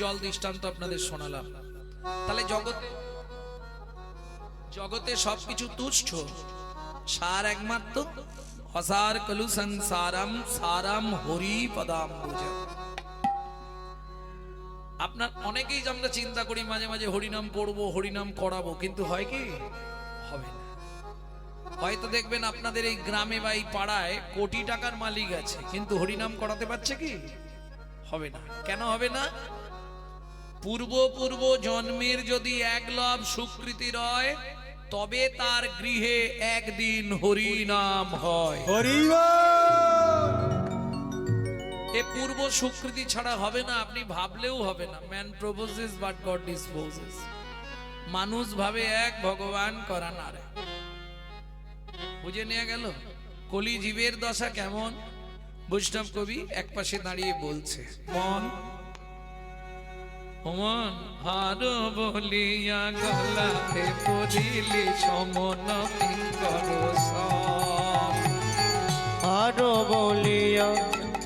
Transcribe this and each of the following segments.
জল দৃষ্টান্ত আপনাদের শোনালাম। তাহলে জগতে সবকিছু তুচ্ছ, সার একমাত্র অসার কলু সংসারম সারাম হরি পদাম বুঝা। আপনার অনেকেই আমরা চিন্তা করি মাঝে মাঝে হরিনাম করব, হরিনাম করাবো, কিন্তু হয় কি? হবে না। হয়তো দেখবেন আপনাদের এই গ্রামে বা এই পাড়ায় কোটি টাকার মালিক আছে, কিন্তু হরিনাম করাতে পারছে কি? হবে না। কেন হবে না? পূর্ব জন্মের যদি এক লাভ সুকৃতি রয়, তবে তার গৃহে একদিন হরিনাম হয়। এ পূর্ব সুকৃতি ছাড়া হবে না, আপনি ভাবলেও হবে না। Man proposes but god disposes. মানুষ ভাবে এক, ভগবান করা না রে। বুঝে নেওয়া গেল কলি জীবের দশা কেমন। বৈষ্ণব কবি এক পাশে দাঁড়িয়ে বলছে, মন মন হার বলিয়া গলাতে পড়িলি সমন কিঙ্কর সম। হার বলিয়া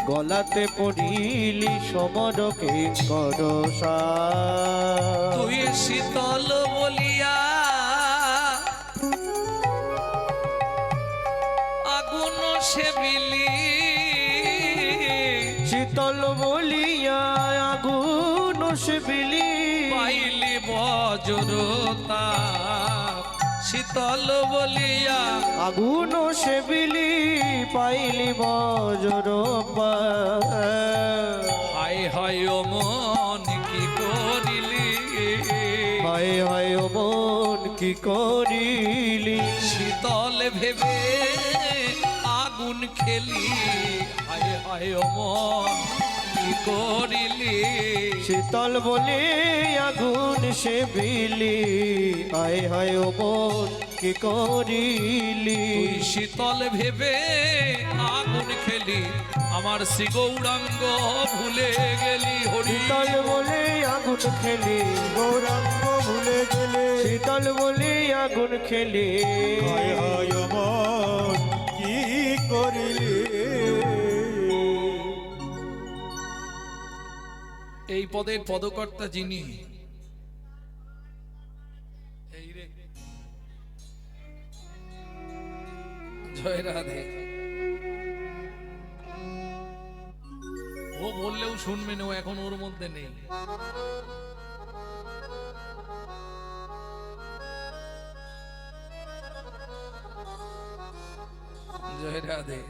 গলাতে পড়িলি সমর কিঙ্কর সম। তুই শীতল বলিয়া আগুন সেবিলি। শীতল বলিয়া আগুন সেবিলি। পাইলি বজ্রতা। শীতল বলিয়া আগুন সেবিলি পাইলি বজ্র। হায় হায় ও মন কি করিলি। হায় হায় ও মন কি করিলি। শীতল ভেবে আগুন খেলি। হায় হায় ও মন কি করিলি। শীতল বলে আগুন সেবিলি। হায় হায় ও মন কি করিলি। তুই শীতল ভেবে আগুন খেলি, আমার শ্রী গৌরাঙ্গ ভুলে গেলি। হরি শীতল বলে আগুন খেলি গৌরাঙ্গ ভুলে গেলে। শীতল বলে আগুন খেলি। হায় হায় মন কি করিলি। এই পদের পদকর্তা যিনি, এই রে জয় রাধে। ও বললেও শুনবে না, ও এখন ওর মধ্যে নেই। জয় রাধে।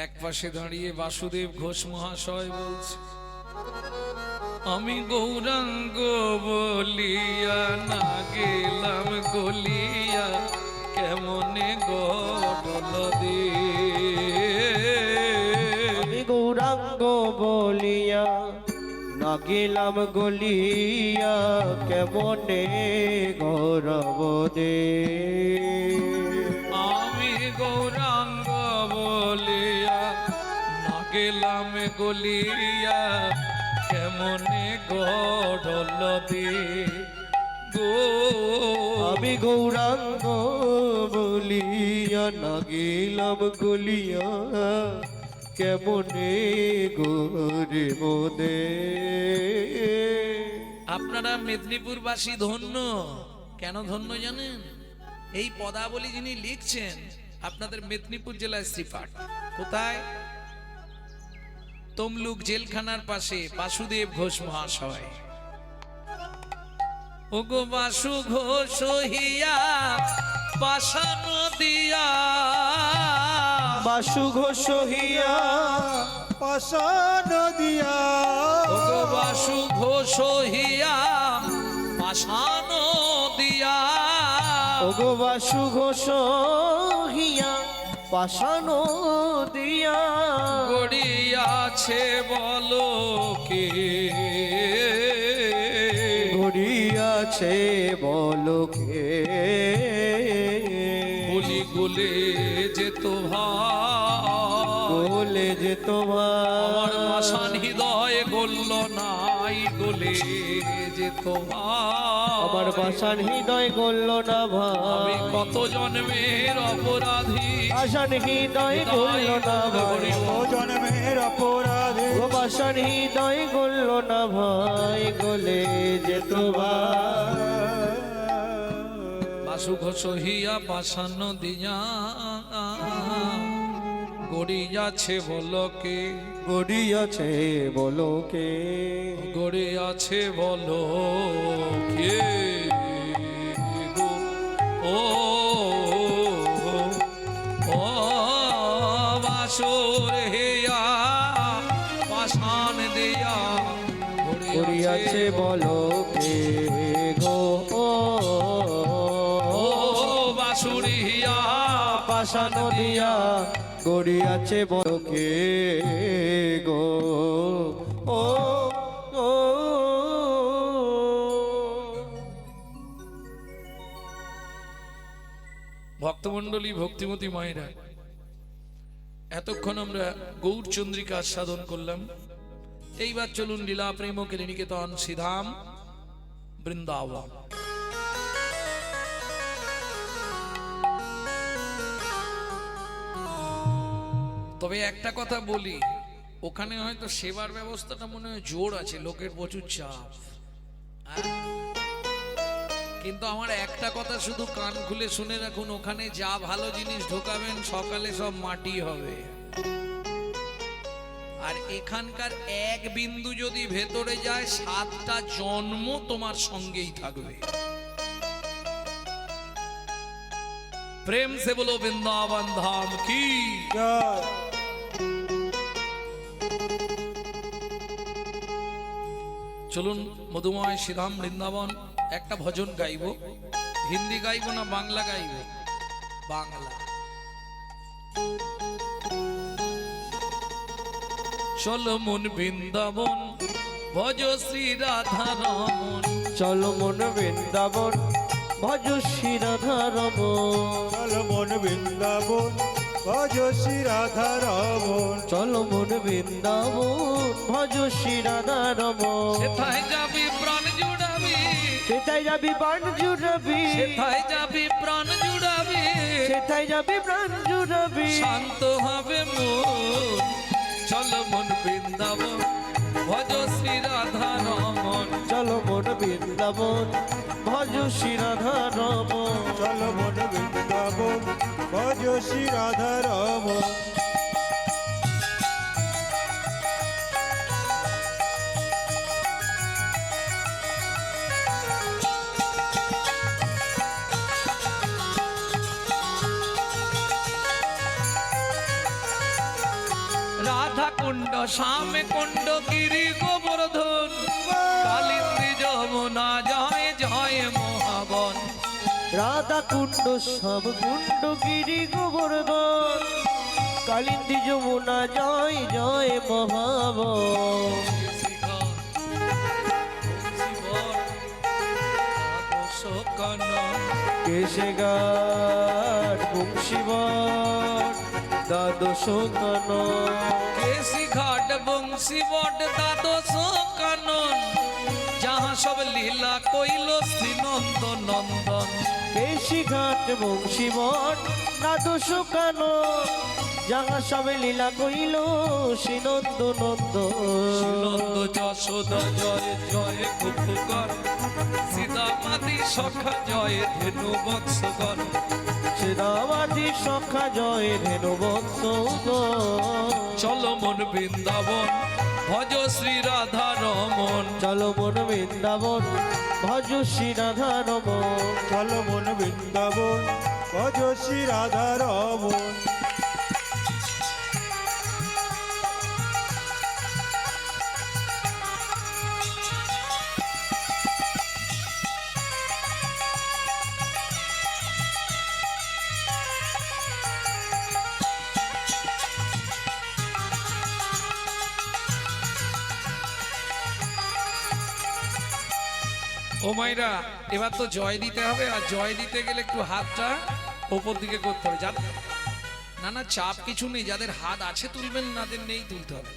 এক পাশে দাঁড়িয়ে বাসুদেব ঘোষ মহাশয় বলছে, আমি গৌরাঙ্গ বলিয়া না গেলাম গলিয়া কেমনে গডল দে। আমি গৌরাঙ্গ বলিয়া না গেলাম গলিয়া কেমনে গৌরব দে। আমি গৌরাঙ্গ বলিয়া না গেলাম গলিয়া কেমনে গডল দে গো। আমি গৌরাঙ্গ বলিয়া না গেলাম গলিয়া কেমনে গোরে মোদে। আপনারা মেদিনীপুরবাসী ধন্য। কেন ধন্য জানেন? এই পদাবলী যিনি লিখছেন আপনাদের মেদিনীপুর জেলায় শ্রীপাঠ। কোথায়? তমলুক জেলখানার পাশে বাসুদেব ঘোষ মহাশয়। ওগো বাসু ঘোষ হিয়া পাশান দিয়া। বাসু ঘোষ হিয়া পাশান দিয়া। ওগো বাসু ঘোষ হিয়া পাশান দিয়া। ওগো বাসু ঘোষ হিয়া পাশান দিয়া। গড়িয়াছে বলো কে। গড়িয়াছে বলো কে। বলি গোলে যে ভাই, গোলে যে তোমার আমার পাষাণ হৃদয় গলল নাই গোলে যে ভাই। আমার পাষাণ হৃদয় গড়ল না আমি ভাই, কত জন্মের অপরাধী, পাষাণ হৃদয় গড়ল না ভাই, ও জন্মের অপরাধে ও পাষাণ হৃদয় গড়ল না ভাই, গলে যেত ভাই। বাসু ঘোষহিয়া পাষাণ দিয়া গড়িয়াছে বলকে, গড়িয়াছে বলো কে, গড়িয়াছে বলো কে গো? ও ও বাসুর হেয়া পাষাণ দিয়া গড়িয়াছে বলো কে গো, ও বাসুরিয়া পাষাণ দিয়া গড়িয়াছে বলো কে গো, ও ও ভক্তমণ্ডলী, ভক্তিমতী মায়েরা, এতক্ষণ আমরা গৌরচন্দ্রিকা আস্বাদন করলাম। এইবার চলুন লীলা প্রেম নিকেতন শ্রীধাম বৃন্দাবন। তবে একটা কথা বলি, ওখানে হয়তো সেবার ব্যবস্থাটা মনে হয় জোর আছে, লোকের প্রচুর চাপ, হ্যাঁ? কিন্তু আমার একটা কথা শুধু কান খুলে শুনে রাখুন, ওখানে যা ভালো জিনিস ঢোকাবেন সকালে সব মাটি হবে, আর এখানকার এক বিন্দু যদি ভেতরে যায় 7টা জন্ম তোমার সঙ্গেই থাকবে। প্রেম সে বলো বৃন্দাবন ধাম কি। জয়। চলুন মধুময় শ্রীধাম বৃন্দাবন একটা ভজন গাইব। হিন্দি গাইব না বাংলা গাইব? বাংলা। চলো মন বৃন্দাবন ভজ শ্রী রাধা রমন, চলো মন বৃন্দাবন ভজ শ্রী রাধা রমন, চলো মন বৃন্দাবন ভজ শ্রী রাধা রমন, চলো মন বৃন্দাবন ভজ শ্রী রাধা রমন। সেথায় যাবি প্রাণ জুড়াবি, সেটাই যাবি প্রাণ জুড়াবি, সেথায় যাবি প্রাণ জুড়াবি, সেটাই যাবি প্রাণ জুড়াবি, শান্ত হবে মন। চলো মন বৃন্দাবন ভজ শ্রী রাধা রমন, চলো মন বৃন্দাবন ভজ শ্রী রাধা রমন। চলো মন বৃন্দাবন ভজ শ্রী রাধা রমন। রাধা কুণ্ড শ্যামে কুণ্ড গিরি গোবর্ধন, কালিন্দী যমুনা জয় জয় মহাবন। রাধা কুণ্ড সব কুণ্ড গিরি গোবর্ধন, কালিন্দী যমুনা জয় জয় মহাবন। কেশে গান বংশীবন দ্বাদশ কানন, কেশি ঘাট বংশী বট দ্বাদশ কানন, যাহা সব লীলা কইল শ্রীনন্দ নন্দন। কেশি ঘাট বংশীবন দ্বাদশ কানন, যাহা সবে লীলা কইল শ্রীনন্দ নন্দ নন্দন। যশোদা জয় জয় কুকুকর, সীতামাদি সখা জয় ধেনু বৎসগণ। শ্রীরামাধি সখা জয় ধেনু বৎস। চলো মন বৃন্দাবন ভজ শ্রী রাধা রমন, চলো মন বৃন্দাবন ভজ শ্রী রাধা রমন। চলো মন বৃন্দাবন ভজ শ্রী রাধা রমন। ও মাইরা, এবার তো জয় দিতে হবে, আর জয় দিতে গেলে একটু হাতটা ওপর দিকে করতে হবে। না না, চাপ কিছু নেই, যাদের হাত আছে তুলবেন, নাদের নেই তুলতে হবে।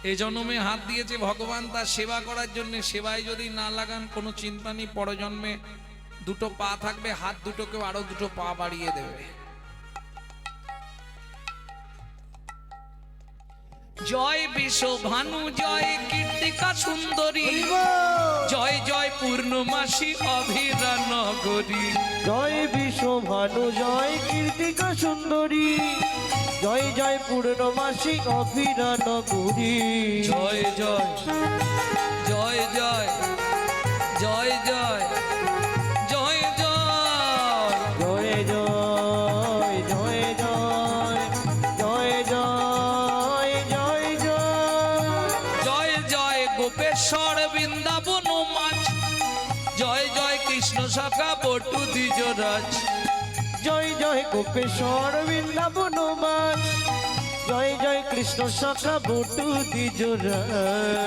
এ জন্মে হাত দিয়েছে ভগবান তার সেবা করার জন্য, সেবায় যদি না লাগান কোনো চিন্তা নেই, পরজন্মে দুটো পা থাকবে, হাত দুটোকেও আরো দুটো পা বাড়িয়ে দেবে। জয় বিশ্ব ভানু, জয় কীর্তিকা সুন্দরী, জয় জয় পূর্ণমাসী অভিরা নগরী। জয় বিশ্বভানু, জয় কীর্তিকা সুন্দরী, জয় জয় পূর্ণমাসী অভিরা নগরী। জয় জয় জয় জয় জয় জয় জয় জয় জয় জয় জয় জয় জয় জয় জয় জয় জয় জয় গোপেশ্বর বৃন্দাবন মাছ, জয় জয় কৃষ্ণ শাখা বটু দ্বিজরাজ। জয় জয় গোপেশ্বর বৃন্দাবন মাছ, জয় জয় কৃষ্ণ শাখা বটু দ্বিজরা।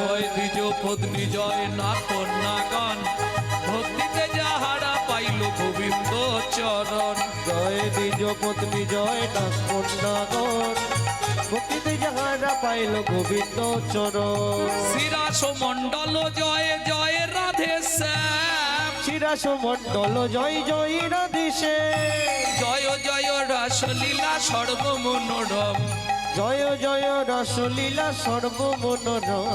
জয় দ্বিজ পত্নী, জয় না কন্যাগণ, ভক্তিতে যাহারা পাইল গোবিন্দ চরণ। জয় দ্বিজ পত্নী, জয় না কন্যাগণ, ভক্তিতে যাহারা পাইল গোবিন্দ চরণ। শিরাস মণ্ডল, জয় জয় রাধে শ্যাম, শিরাস মণ্ডল, জয় জয় রাধেশে। জয় জয় রাসলীলা সর্বমনোরম, জয় জয় রসলীলা সর্বমনোরম।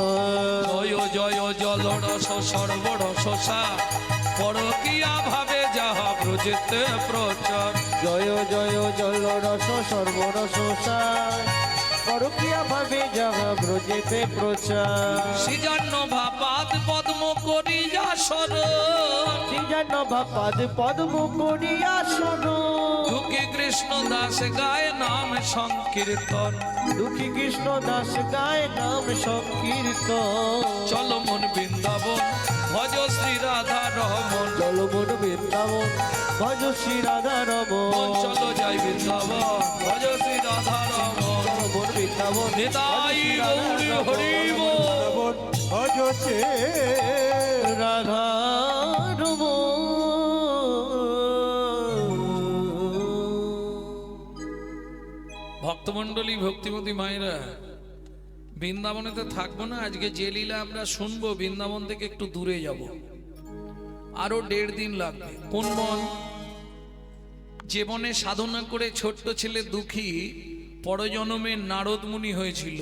জয় জয় জলরস সর্বরসসা, পরকিয়া ভাবে যাহা ব্রজেতে প্রচার। জয় জয় জলরস সর্বরসার, পরকিয়া ভাবে যাহা ব্রজেতে প্রচার। সৃজন্য ভাপাদ পদ্ম করিয়া শরণ, শ্রীজান ভাপাদ পদ্ম করিয়া শরণ। দুঃখী কৃষ্ণ দাস গায় নাম সংকীর্তন। দুঃখী কৃষ্ণ দাস গায় নাম সংকীর্তন। চল মন বৃন্দাবন, ভজ শ্রী রাধা রমন। চল মন বৃন্দাবন, ভজ শ্রী রাধা রমন। চলো যাই বৃন্দাবন, ভজ শ্রী রাধা রমন। চল মন বৃন্দাবন, নিতাই গৌরী হরি বল। ভজছে রাধা ভক্তমন্ডলী, ভক্তিমতী মায়েরা, বৃন্দাবনেতে থাকবো না। আজকে যে লীলা আমরা শুনবো, বৃন্দাবন থেকে একটু দূরে যাব, আরো 1.5 দিন লাগবে। কোন বন? যে বনে সাধনা করে ছোট্ট ছেলে দুঃখী পরজন্মে নারদ মুনি হয়েছিল,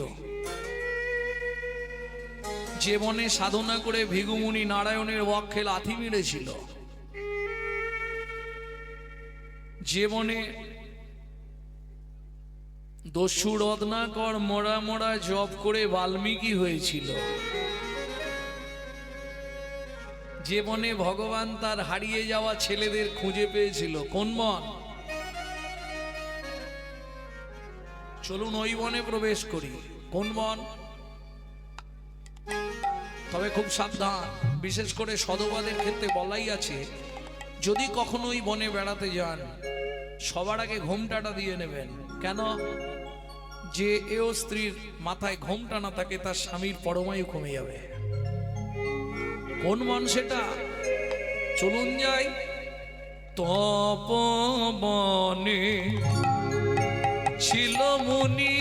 যে বনে সাধনা করে ভৃগুমুনি নারায়ণের বক্ষে লাথি মেরেছিল, যে বনে দস্যু রত্নাকর মোড়া মোড়া জপ করে বাল্মীকি হয়েছিল, যে বনে ভগবান তার হারিয়ে যাওয়া ছেলেদের খুঁজে পেয়েছিল। কোন বন? চলুন ওই বনে প্রবেশ করি। কোন বন? তবে খুব সাবধান, বিশেষ করে সধবাদের ক্ষেত্রে বলাই আছে, যদি কখনো ওই বনে বেড়াতে যান সবার আগে ঘোমটাটা দিয়ে নেবেন। কেন? যে এও স্ত্রীর মাথায় ঘোমটা না থাকে তার স্বামীর পরমায়ু কমে যাবে। কোন বন সেটা? চলুন যাই। তপবনে ছিল মুনি,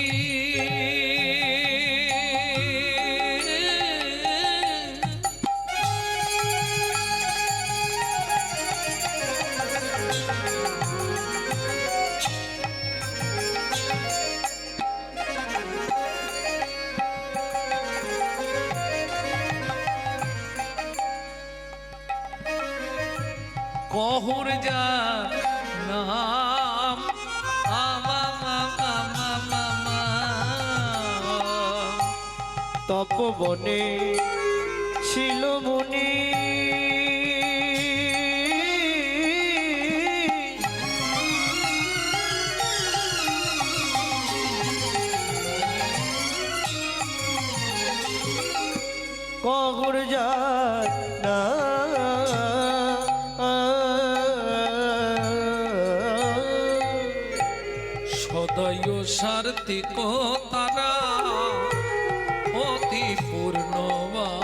কহুর যা নাম তপবনে ছিল মুনি, কহুর যার সদয় সার্থিক তারা অতি পূর্ণবান,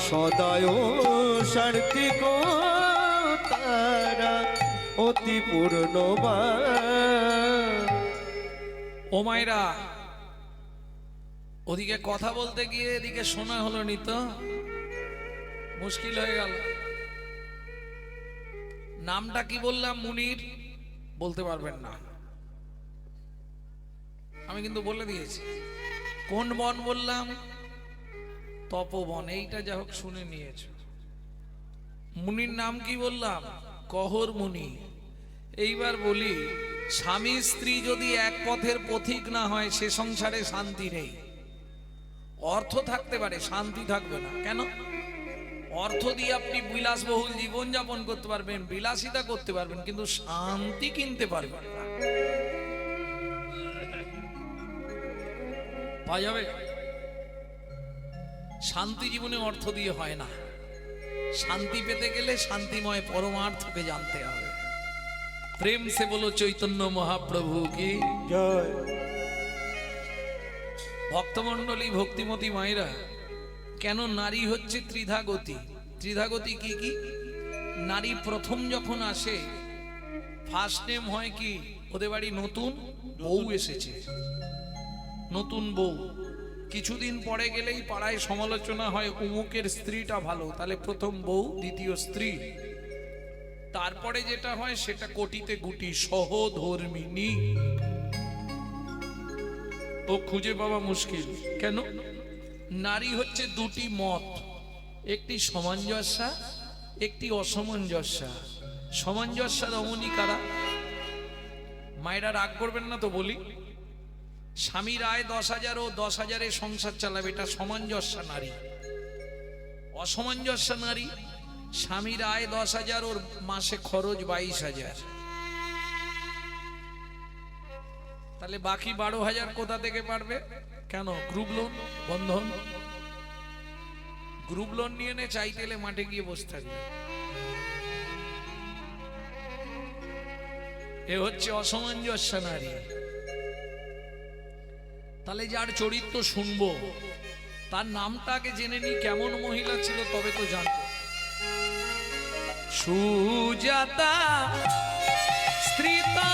সদায় সার্থিক তারা অতি পূর্ণবান। ও মায়েরা, ওদিকে কথা বলতে গিয়ে এদিকে শোনা হলো নি তো, মুশকিল হয়ে গেল। নামটা কি বললাম? মুনির বলতে পারবেন না, আমি কিন্তু বলে দিয়েছি। কোন বন বললাম? তপবন। এইটা যা হোক শুনে নিয়েছ। মুনির নাম কি বললাম? কহর মুনি। এইবার বলি, স্বামী স্ত্রী যদি এক পথের পথিক না হয় সে সংসারে শান্তি নেই। অর্থ থাকতে পারে, শান্তি থাকবে না। কেন? অর্থ দিয়ে আপনি বিলাসবহুল জীবন যাপন করতে পারবেন, বিলাসিতা করতে পারবেন, কিন্তু শান্তি কিনতে পারবেন না। পাওয়া যাবে? শান্তি জীবনে অর্থ দিয়ে হয় না। শান্তি পেতে গেলে শান্তিময় পরমার্থকে জানতে হবে। প্রেম সে বলো চৈতন্য মহাপ্রভু কি জয়। ভক্তমণ্ডলী, ভক্তিমতী মায়েরা, কেন নারী হচ্ছে ত্রিধাগতি? ত্রিধাগতি কি কি? নারী প্রথম যখন আসে ফার্স্ট নেম হয় কি? ওদের বাড়ি নতুন বউ এসেছে, নতুন বউ। কিছুদিন পরে গেলেই পাড়ায় সমালোচনা হয়, অমুকের স্ত্রীটা ভালো, তাহলে প্রথম বউ, দ্বিতীয় স্ত্রী। তারপরে যেটা হয় সেটা কোটিতে গুটি, সহধর্মিনী। ও খুঁজে পাওয়া মুশকিল। কেন? নারী হচ্ছে দুটি মত, একটি সামঞ্জস্যা, একটি অসামঞ্জস্যা। সামঞ্জস্যা রমণী কারা? মায়েরা রাগ করবেন না তো বলি, স্বামীর আয় 10,000 ও 10,000-এ সংসার চালাবে, এটা সামঞ্জস্যা নারী। অসামঞ্জস্যা নারী, স্বামীর আয় 10,000 ওর মাসে খরচ 22,000, তাহলে বাকি 12,000 কোথা থেকে পারবে? কেন? গ্রুপ লোন, বন্ধন। গ্রুপ লোন নিয়ে নে, চাইতে এলে মাঠে গিয়ে বসে থাকবে। এ হচ্ছে অসামঞ্জস্য নারী। তাহলে যার চরিত্র শুনবো তার নামটা আগে জেনে নি, কেমন মহিলা ছিল, তবে তো জানবো। সুজাতা স্ত্রীতা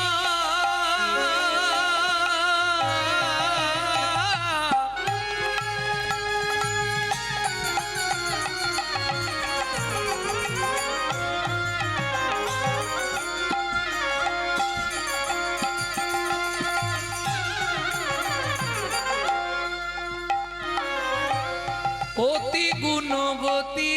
অতি গুণবতী,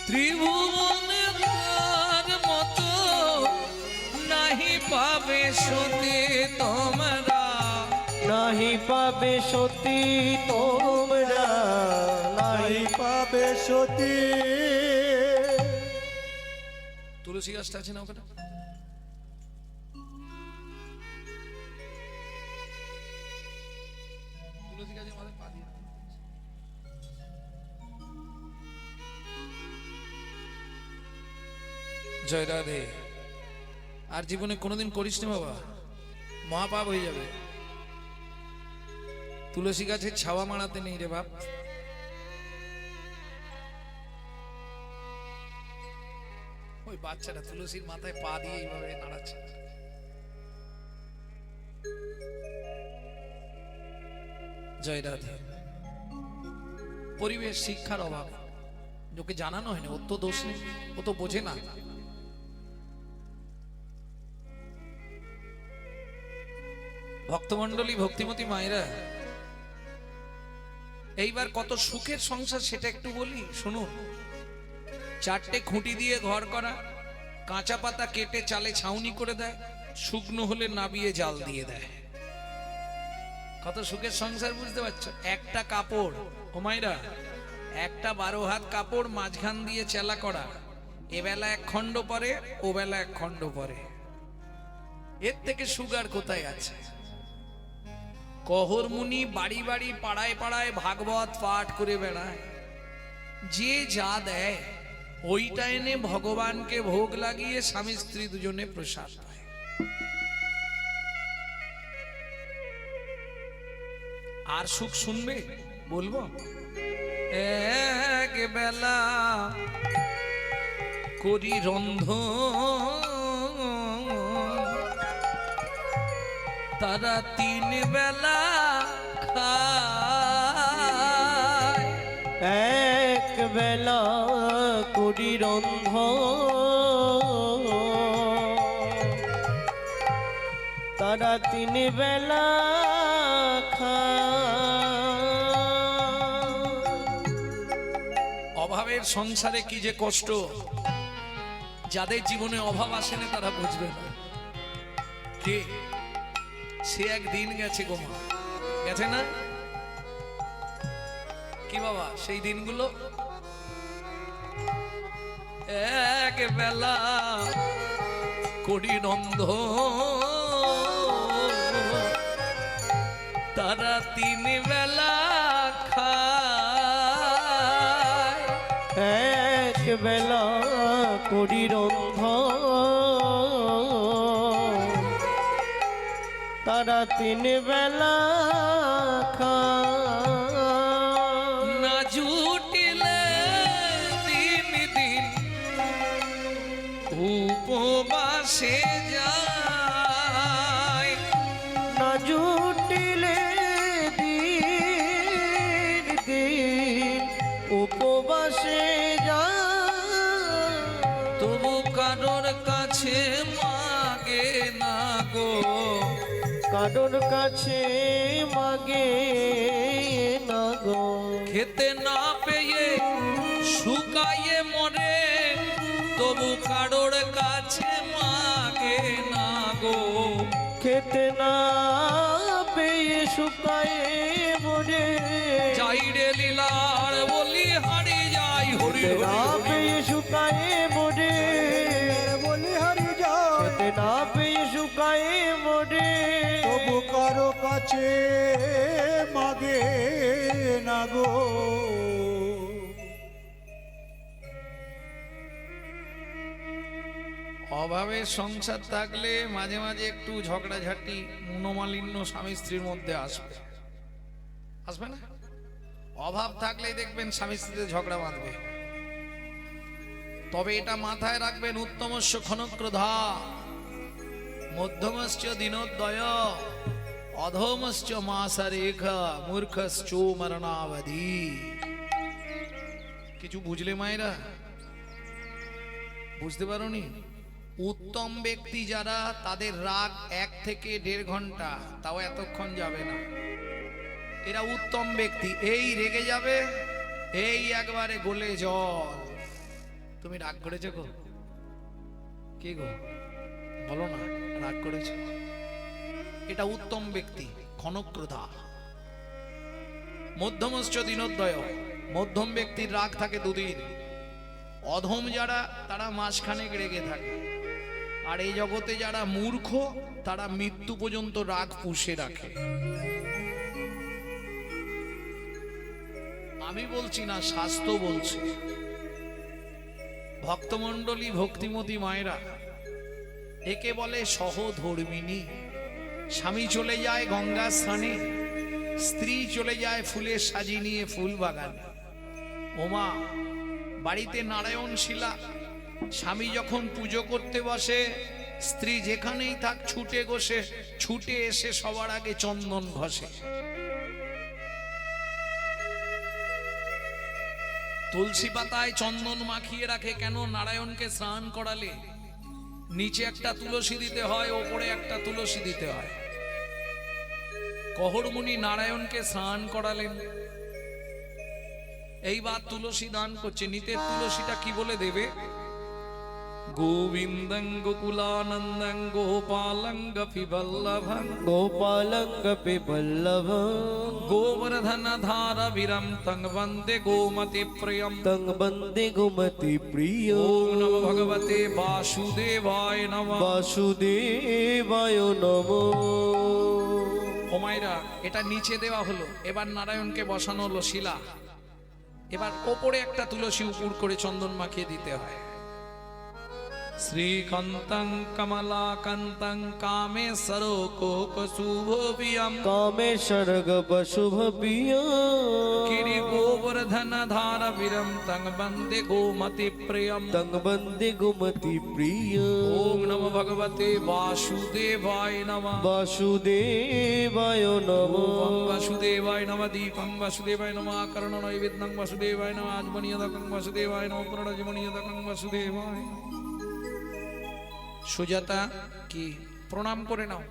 ত্রিভুবনে তার মতো নাহি পাবে সতী তোমরা, নাহি পাবে সতী তোমরা, নাহি পাবে সতী। তুলসী গাছটা আছে না ওখানে? তুলসী গাছের মাথায় পা দিয়ে দাও। জয় রাধে। আর জীবনে কোনোদিন করিস না বাবা, মহাপাপ হয়ে যাবে। তুলসী গাছের ছাওয়া মারাতে নেই রে বাপ। ওই বাচ্চাটা তুলসীর মাথায় পা দিয়ে এইভাবে নাড়াচ্ছে। জয় রাধে। পরিবেশ শিক্ষার অভাব, ওকে জানানো হয়নি, ওর তো দোষ নেই, ও তো বোঝে না। ভক্তমণ্ডলী, ভক্তিমতী মায়েরা, এইবার কত সুখের সংসার সেটা একটু বলি, শুনুন। 4টে খুঁটি দিয়ে ঘর করা, কাঁচা পাতা কেটে চালে ছাউনি করে দেয়, শুকনো হলে নাবিয়ে জাল দিয়ে দেয়। কত সুখের সংসার, বুঝতে পারছো? একটা কাপড়, ও মায়েরা, একটা 12 হাত কাপড় মাঝখান দিয়ে চেলা করা, এবেলা 1 খণ্ড পরে, ও বেলা 1 খণ্ড পরে। এর থেকে সুগার কোথায় আছে? কহর মুনি বাড়ি বাড়ি, পাড়ায় পাড়ায় ভাগবত পাঠ করে বেড়ায়। যে যা দেয় ওইটা এনে ভগবানকে ভোগ লাগিয়ে স্বামী স্ত্রী দুজনে প্রসাদ পায়। আর সুখ শুনবে? বলবো, এক বেলা করি রন্ধন, তারা তিন বেলা খায়, এক বেলা করি রন্ধ, তারা তিন বেলা খায়। অভাবের সংসারে কি যে কষ্ট, যাদের জীবনে অভাব আসেনি তারা বুঝবে না। কে সে একদিন গেছে গো মা, গেছে না কি বাবা? সেই দিনগুলো এক বেলা করি রন্ধ, তারা তিন বেলা খায়, এক বেলা করি রন্ধ, তারা তিন বেলা খায়। না জুটিলে দিন দিন উপবাসে যায়, না জুটিলে দিন দিন উপবাসে যায়, তবু কারোর কাছে মাগে না গো, কারোর কাছে মাগে না গো। খেতে না পেয়ে শুকায়ে মরে, তবু কারোর কাছে মাগে না গো। খেতে না পেয়ে শুকায়ে মরে, যাই রে লীলার বলি হারি যাই, হরি খেতে না হরি পেয়ে শুকায়ে মরে, বলি হারি যায়, খেতে না পেয়ে শুকায়ে মরে, তবু কারো কাছে মাগে না গো। অভাবের সংসার থাকলে মাঝে মাঝে একটু ঝগড়াঝাটি মনোমালিন্য স্বামী স্ত্রীর মধ্যে আসবে, আসবে না? অভাব থাকলেই দেখবেন স্বামী স্ত্রীতে ঝগড়া বাঁধবে। তবে এটা মাথায় রাখবেন, উত্তমস্য ক্ষণক্রোধা, মধ্যমশ্চ দিনোদয়, অধমশ্চ মাসরেখা, মূর্খশ্চ মরণাবধি। কিছু বুঝলে মায়েরা? বুঝতে পারোনি? উত্তম ব্যক্তি যারা, তাদের রাগ 1 থেকে 1.5 ঘন্টা, তাও এতক্ষণ যাবে না। এরা উত্তম ব্যক্তি, এই রেগে যাবে, এই একবারে গলে জল। তুমি রাগ করেছো গো? কি গো বলো না, রাগ করেছো? এটা উত্তম ব্যক্তি, ক্ষণক্রোধা। মধ্যমশ্চ দিনোদয়, মধ্যম ব্যক্তির রাগ থাকে 2 দিন। অধম যারা, তারা মাসখানেক রেগে থাকে। আর এই জগতে যারা মূর্খ, তারা মৃত্যু পর্যন্ত রাগ পুষে রাখে। আমি বলছি না, শাস্ত্র বলছে। ভক্তমণ্ডলী, ভক্তিমতী মায়েরা, একে বলে সহধর্মিণী। স্বামী চলে যায় গঙ্গা স্নানে, স্ত্রী চলে যায় ফুলের সাজি নিয়ে ফুল বাগানে। ওমা, বাড়িতে নারায়ণ শিলা, স্বামী যখন পুজো করতে বসে, স্ত্রী যেখানেই থাক ছুটে এসে সবার আগে চন্দন ঘষে। তুলসী পাতায় চন্দন মাখিয়ে রাখে। কেন? নারায়ণকে স্নান করালে নিচে একটা তুলসী দিতে হয়, ওপরে একটা তুলসী দিতে হয়। কহরমুনি নারায়ণকে স্নান করালেন, এইবার তুলসী দান করছে। নিতে তুলসীটা কি বলে দেবে? গোবিন্দং গোকুলানন্দং গোপালং গোপীবল্লভং, গোপালং গোপীবল্লভং, গোবর্ধন ধারবীরম তং বন্দে গোমতি প্রিয়ম, তং বন্দে গোমতি প্রিয়। ওম নমো ভগবতে বাসুদেবায় নমঃ। বাসুদেবায় নমঃ। ও মায়েরা, এটা নিচে দেওয়া হলো। এবার নারায়ণকে বসানো হলো শিলা। এবার ওপরে একটা তুলসী উপর করে চন্দন মাখিয়ে দিতে হয়। শ্রীকান্তং কমলাকান্তং কামেশ্বরো কোকশুভবিয়ম कामेश्वर शुभ प्रिय गिरि गोवर्धन धार वीरम तंग बंदे गोमति प्रियम तंग बंदे गुमति प्रिय ओम नमो भगवते वासुदेवाय नमः वासुदेवाय नमो ओम वासुदेवाय नमः दीपं वासुदेवाय नमः कर्ण नैवेद्यं वासुदेवाय नमः आजमनीयदकं वासुदेवाय नमः प्रणजमनीयदकं वासुदेवाय सुजाता की प्रणाम करे नाओ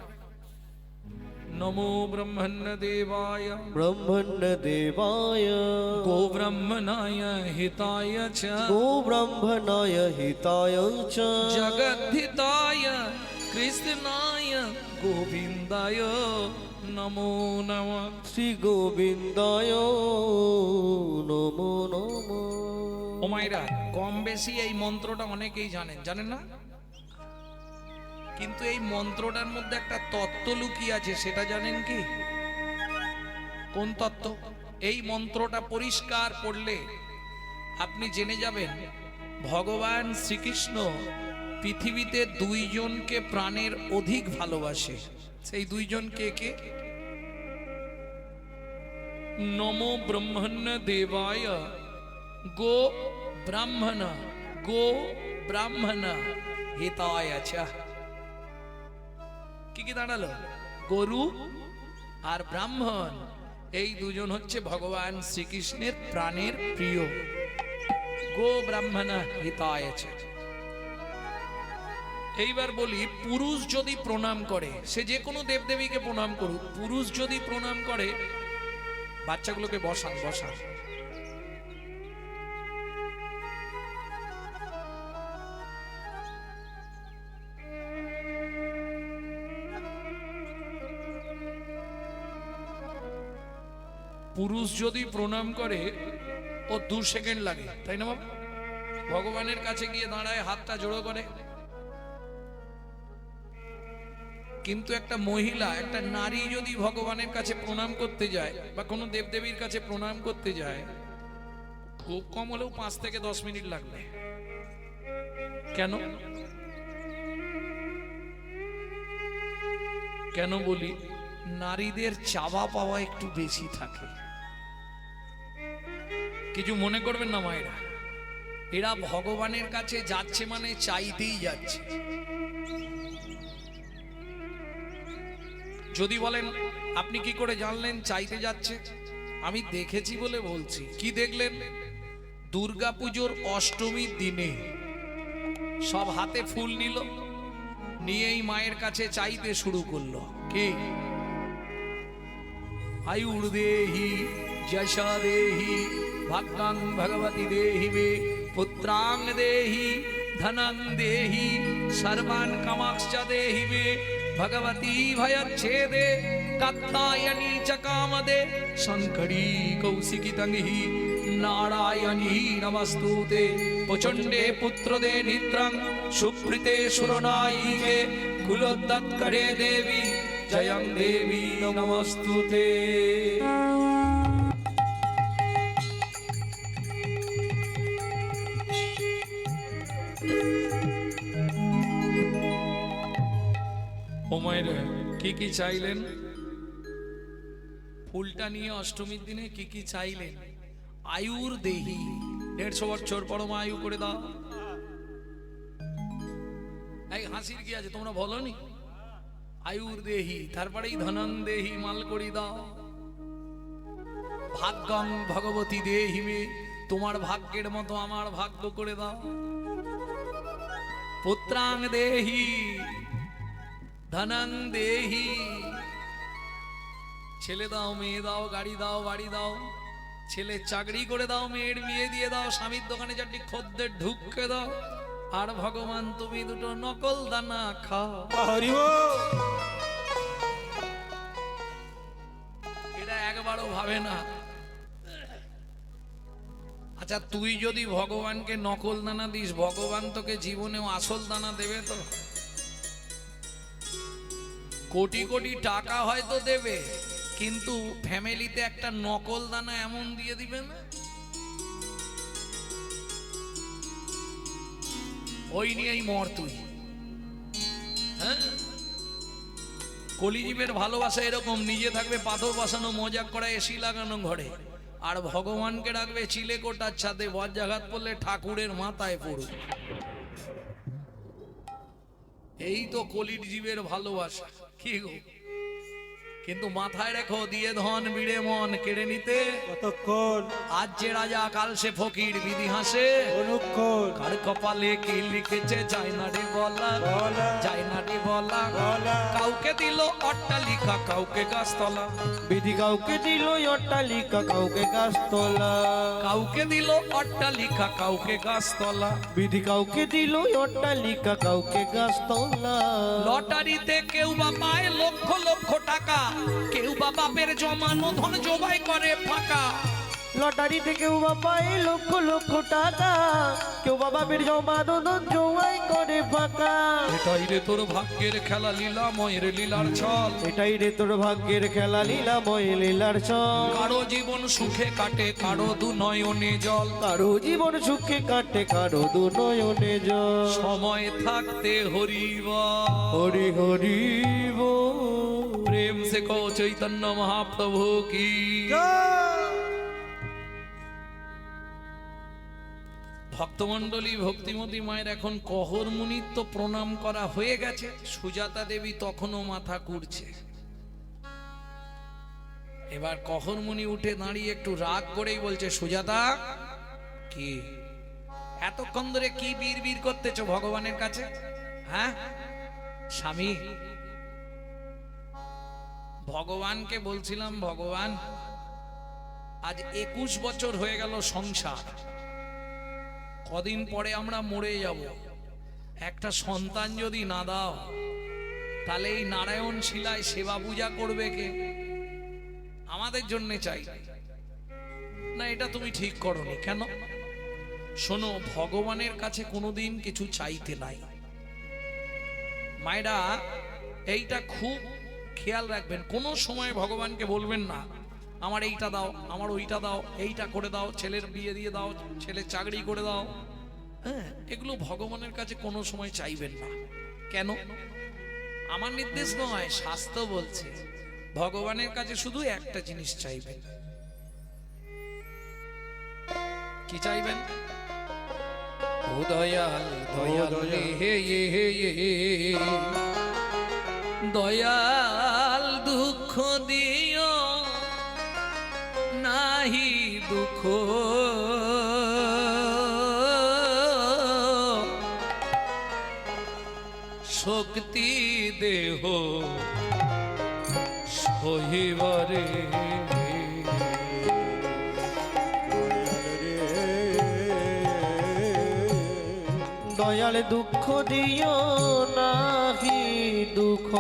नमो ब्रह्मण्य देवाय ब्रह्मण्य देवाय गो ब्रह्मणाय हिताय च गो ब्रह्मणाय हिताय च जगद्धिताय कृष्णाय गोविन्दाय नमो नमः श्री गोविंदाय नमो नमो ও মায়েরা কম বেশি এই মন্ত্রটা অনেকেই জানেন জানেন না কিন্তু এই মন্ত্রটার মধ্যে একটা তত্ত্ব লুকিয়ে আছে সেটা জানেন কি কোন তত্ত্ব এই মন্ত্রটা পরিষ্কার পড়লে আপনি জেনে যাবেন ভগবান শ্রীকৃষ্ণ পৃথিবীতে দুইজনকে প্রাণের অধিক ভালোবাসে সেই দুইজন কে কে নমো ব্রহ্মণ্য দেবায় গো ব্রাহ্মণ হিতায় চ কি দাঁড়ালো গরু আর ব্রাহ্মণ এই দুজন হচ্ছে ভগবান শ্রীকৃষ্ণের প্রাণের প্রিয় গো ব্রাহ্মণ হিতায় চ এইবার বলি পুরুষ যদি প্রণাম করে সে যে কোনো দেবদেবীকে প্রণাম করুক পুরুষ যদি প্রণাম করে বাচ্চাগুলোকে বসান বসান পুরুষ যদি প্রণাম করে ও 2 সেকেন্ড লাগে তাই না বাবা ভগবানের কাছে গিয়ে দাঁড়ায় হাতটা জোড়ো করে কিন্তু একটা মহিলা একটা নারী যদি ভগবানের কাছে প্রণাম করতে যায় বা কোনো দেবদেবীর কাছে প্রণাম করতে যায় খুব কম হলেও 5 থেকে 10 মিনিট লাগবে কেন কেন বলি নারীদের চাওয়া পাওয়া একটু বেশি থাকে কিছু মনে করবেন না মায়েরা এরা ভগবানের কাছে যাচ্ছে মানে চাইতেই যাচ্ছে যদি বলেন আপনি কি করে জানলেন চাইতে যাচ্ছে আমি দেখেছি বলে বলছি কি দেখলেন দুর্গাপুজোর অষ্টমীর দিনে সব হাতে ফুল নিল নিয়েই মায়ের কাছে চাইতে শুরু করলো কি आयुर देहि यशा देहि भाग्यं भगवती देहि मे पुत्रांग देहि धनं देहि सर्वान् कामांश्च देहि मे भगवती भयच्छेदे कात्यायनी च कामदे शंकरी कौशिकी तंहि नारायणी नमस्तुते प्रचंडे पुत्रदे नित्रं सुप्रीते सुरनायिके कुलोत्तत्करे देवी जयं देवी नमस्तुते ওমাইরে কি চাইলেন ফুলটা নিয়ে অষ্টমীর দিনে কি চাইলেন আয়ুর দেহি 150 বছর পরম আয়ু করে দাও এই হাসির কি আছে তোমরা বলনি আয়ুর দেহি তারপরেই ধনং দেহি মাল করি দাও ভাগ্যং ভগবতী দেহি মে তোমার ভাগ্যের মতো আমার ভাগ্য করে দাও পুত্রাং দেহি ধনং দেহি ছেলে দাও মেয়ে দাও গাড়ি দাও বাড়ি দাও ছেলে চাকরি করে দাও মেয়ের বিয়ে দিয়ে দাও স্বামীর দোকানে 4টি খদ্দের ঢুকে দাও আর ভগবান তুমি 2টো নকল দানা খাও হরি বল এটা একবারও ভাবে না আচ্ছা তুই যদি ভগবানকে নকল দানা দিস ভগবান তোকে জীবনেও আসল দানা দেবে তো কোটি কোটি টাকা হয়তো দেবে কিন্তু ফ্যামিলিতে একটা নকল দানা এমন দিয়ে দিবে না ওই নিয়েই মর তুই। হ্যাঁ, কলিজীবের ভালোবাসা এরকম, নিজে থাকবে পাথর বসানো, মজা করা, এসি লাগানো ঘরে, আর ভগবানকে রাখবে চিলে কোটার ছাদে, বজ্রাঘাত পড়লে ঠাকুরের মাথায় পড়ুক। এই তো কলির জীবের ভালোবাসা। কি গো, কিন্তু মাথায় রেখো, দিয়ে ধন বিড়ে মন কেড়ে নিতে কতক্ষণ আজ যে রাজা কাল সে ফকির, বিধি হাসে অনুক্ষণ কার কপালে কি লিখেছে যায় না রে বলা, বলা যায় না রে বলা। বলা কাউকে দিল অট্টালিকা, কাউকে গাছতলা, বিধি কাউকে দিল অট্টালিকা, কাউকে গাছতলা। কাউকে দিল অট্টালিকা, কাউকে গাছতলা। বিধি কাউকে দিল অট্টালিকা, কাউকে গাছতলা। লটারিতে কেউ বা পায় লক্ষ লক্ষ টাকা, কেউ বা বাপের জমানো ধন জবাই করে ফাঁকা। লটারিতে কেউ বা পায় লক্ষ লক্ষ টাকা, কেউ বা বাপের জমানো ধন জোয়াই করে ফাঁকা। এটাই রে তোর ভাগ্যের খেলা, লীলাময়ের লীলার ছল। এটাই রে তোর ভাগ্যের খেলা, লীলাময় লীলার ছল। কারো জীবন সুখে কাটে, কারো দু নয়নে জল। কারো জীবন সুখে কাটে, কারো দু নয়নে জল। সময় থাকতে হরিব, হরি হরি বল। প্রেম সে কো চৈতন্য মহাপ্রভু কি। ভক্তমণ্ডলী, ভক্তিমতী মায়ের এখন কহর মুনির তো প্রণাম করা হয়ে গেছে, সুজাতা দেবী তখনও মাথা কুড়ছে। এবার কহর মুনি উঠে দাঁড়িয়ে একটু রাগ করেই বলছে, সুজাতা কি এতক্ষণ ধরে কি বিড়বিড় করতেছো ভগবানের কাছে? হ্যাঁ স্বামী, ভগবানকে বলছিলাম, ভগবান আজ 21 বছর হয়ে গেল সংসার, কদিন পরে আমরা মরে যাব, একটা সন্তান যদি না দাও তাহলে এই নারায়ণ শিলায় সেবা পূজা করবে কে? আমাদের জন্য চাই না, এটা তুমি ঠিক করনি কেন? শোনো, ভগবানের কাছে কোনোদিন কিছু চাইতে নাই। মায়েরা এইটা খুব খেয়াল রাখবেন, কোনো সময় ভগবানকে বলবেন না আমার এইটা দাও, আমার ওইটা দাও, এইটা করে দাও, ছেলের বিয়ে দিয়ে দাও, ছেলের চাকরি করে দাও। হ্যাঁ, এগুলো ভগবানের কাছে কোনো সময় চাইবেন না। কেন? আমার নির্দেশ নয়, শাস্ত্র বলছে ভগবানের কাছে শুধু একটা জিনিস চাইবেন। কি চাইবেন? ও দয়াল দয়াল হে হে দয়াল, দুঃখ দিও নাহি দুঃখ, শক্তি দেহ সহিবরে। দয়াল দুঃখ দিও নাহি দুঃখ,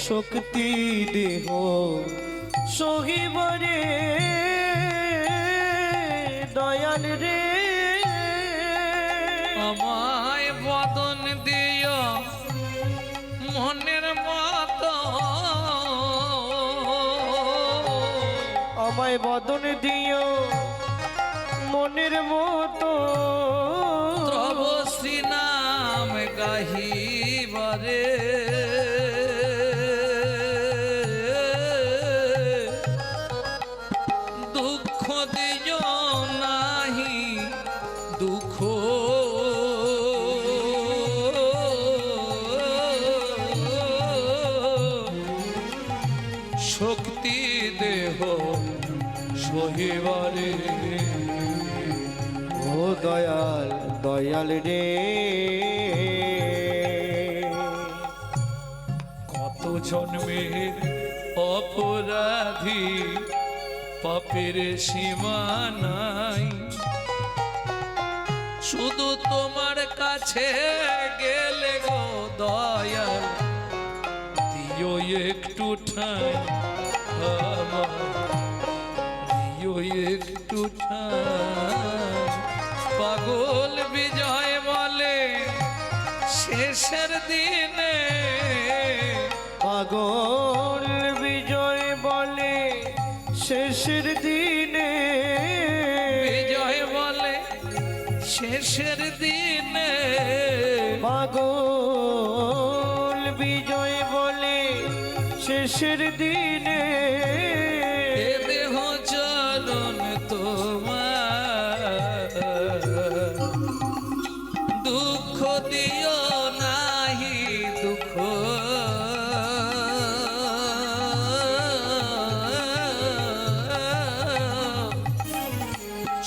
শক্তি দেহ সহিবরে। দয়াল রে আমায় বদন দিও মনের মতো, আমায় বদন দিও মনের মতো, তব শ্রী নাম গাহিবারে। দুঃখ দিও নাহি দুঃখ, শক্তি দেহ সহিবারে। ও দয়াল দয়াল রে কত জন্মের অপরাধী, পাপের সীমা নাই, শুধু তোমার কাছে গেলে গো দয়াল দিও একটু ঠাঁই, আমার দিও একটু ঠাঁই। পাগল বিজয় বলে শেষের দিনে, পাগল বিজয় বলে শেষের দিনে, বিজয় শেষের দিনে পাগল বিজয় বলে শেষের দিনে এ দেহ চরণ তোমার দুঃখ দিও নাহি দুঃখ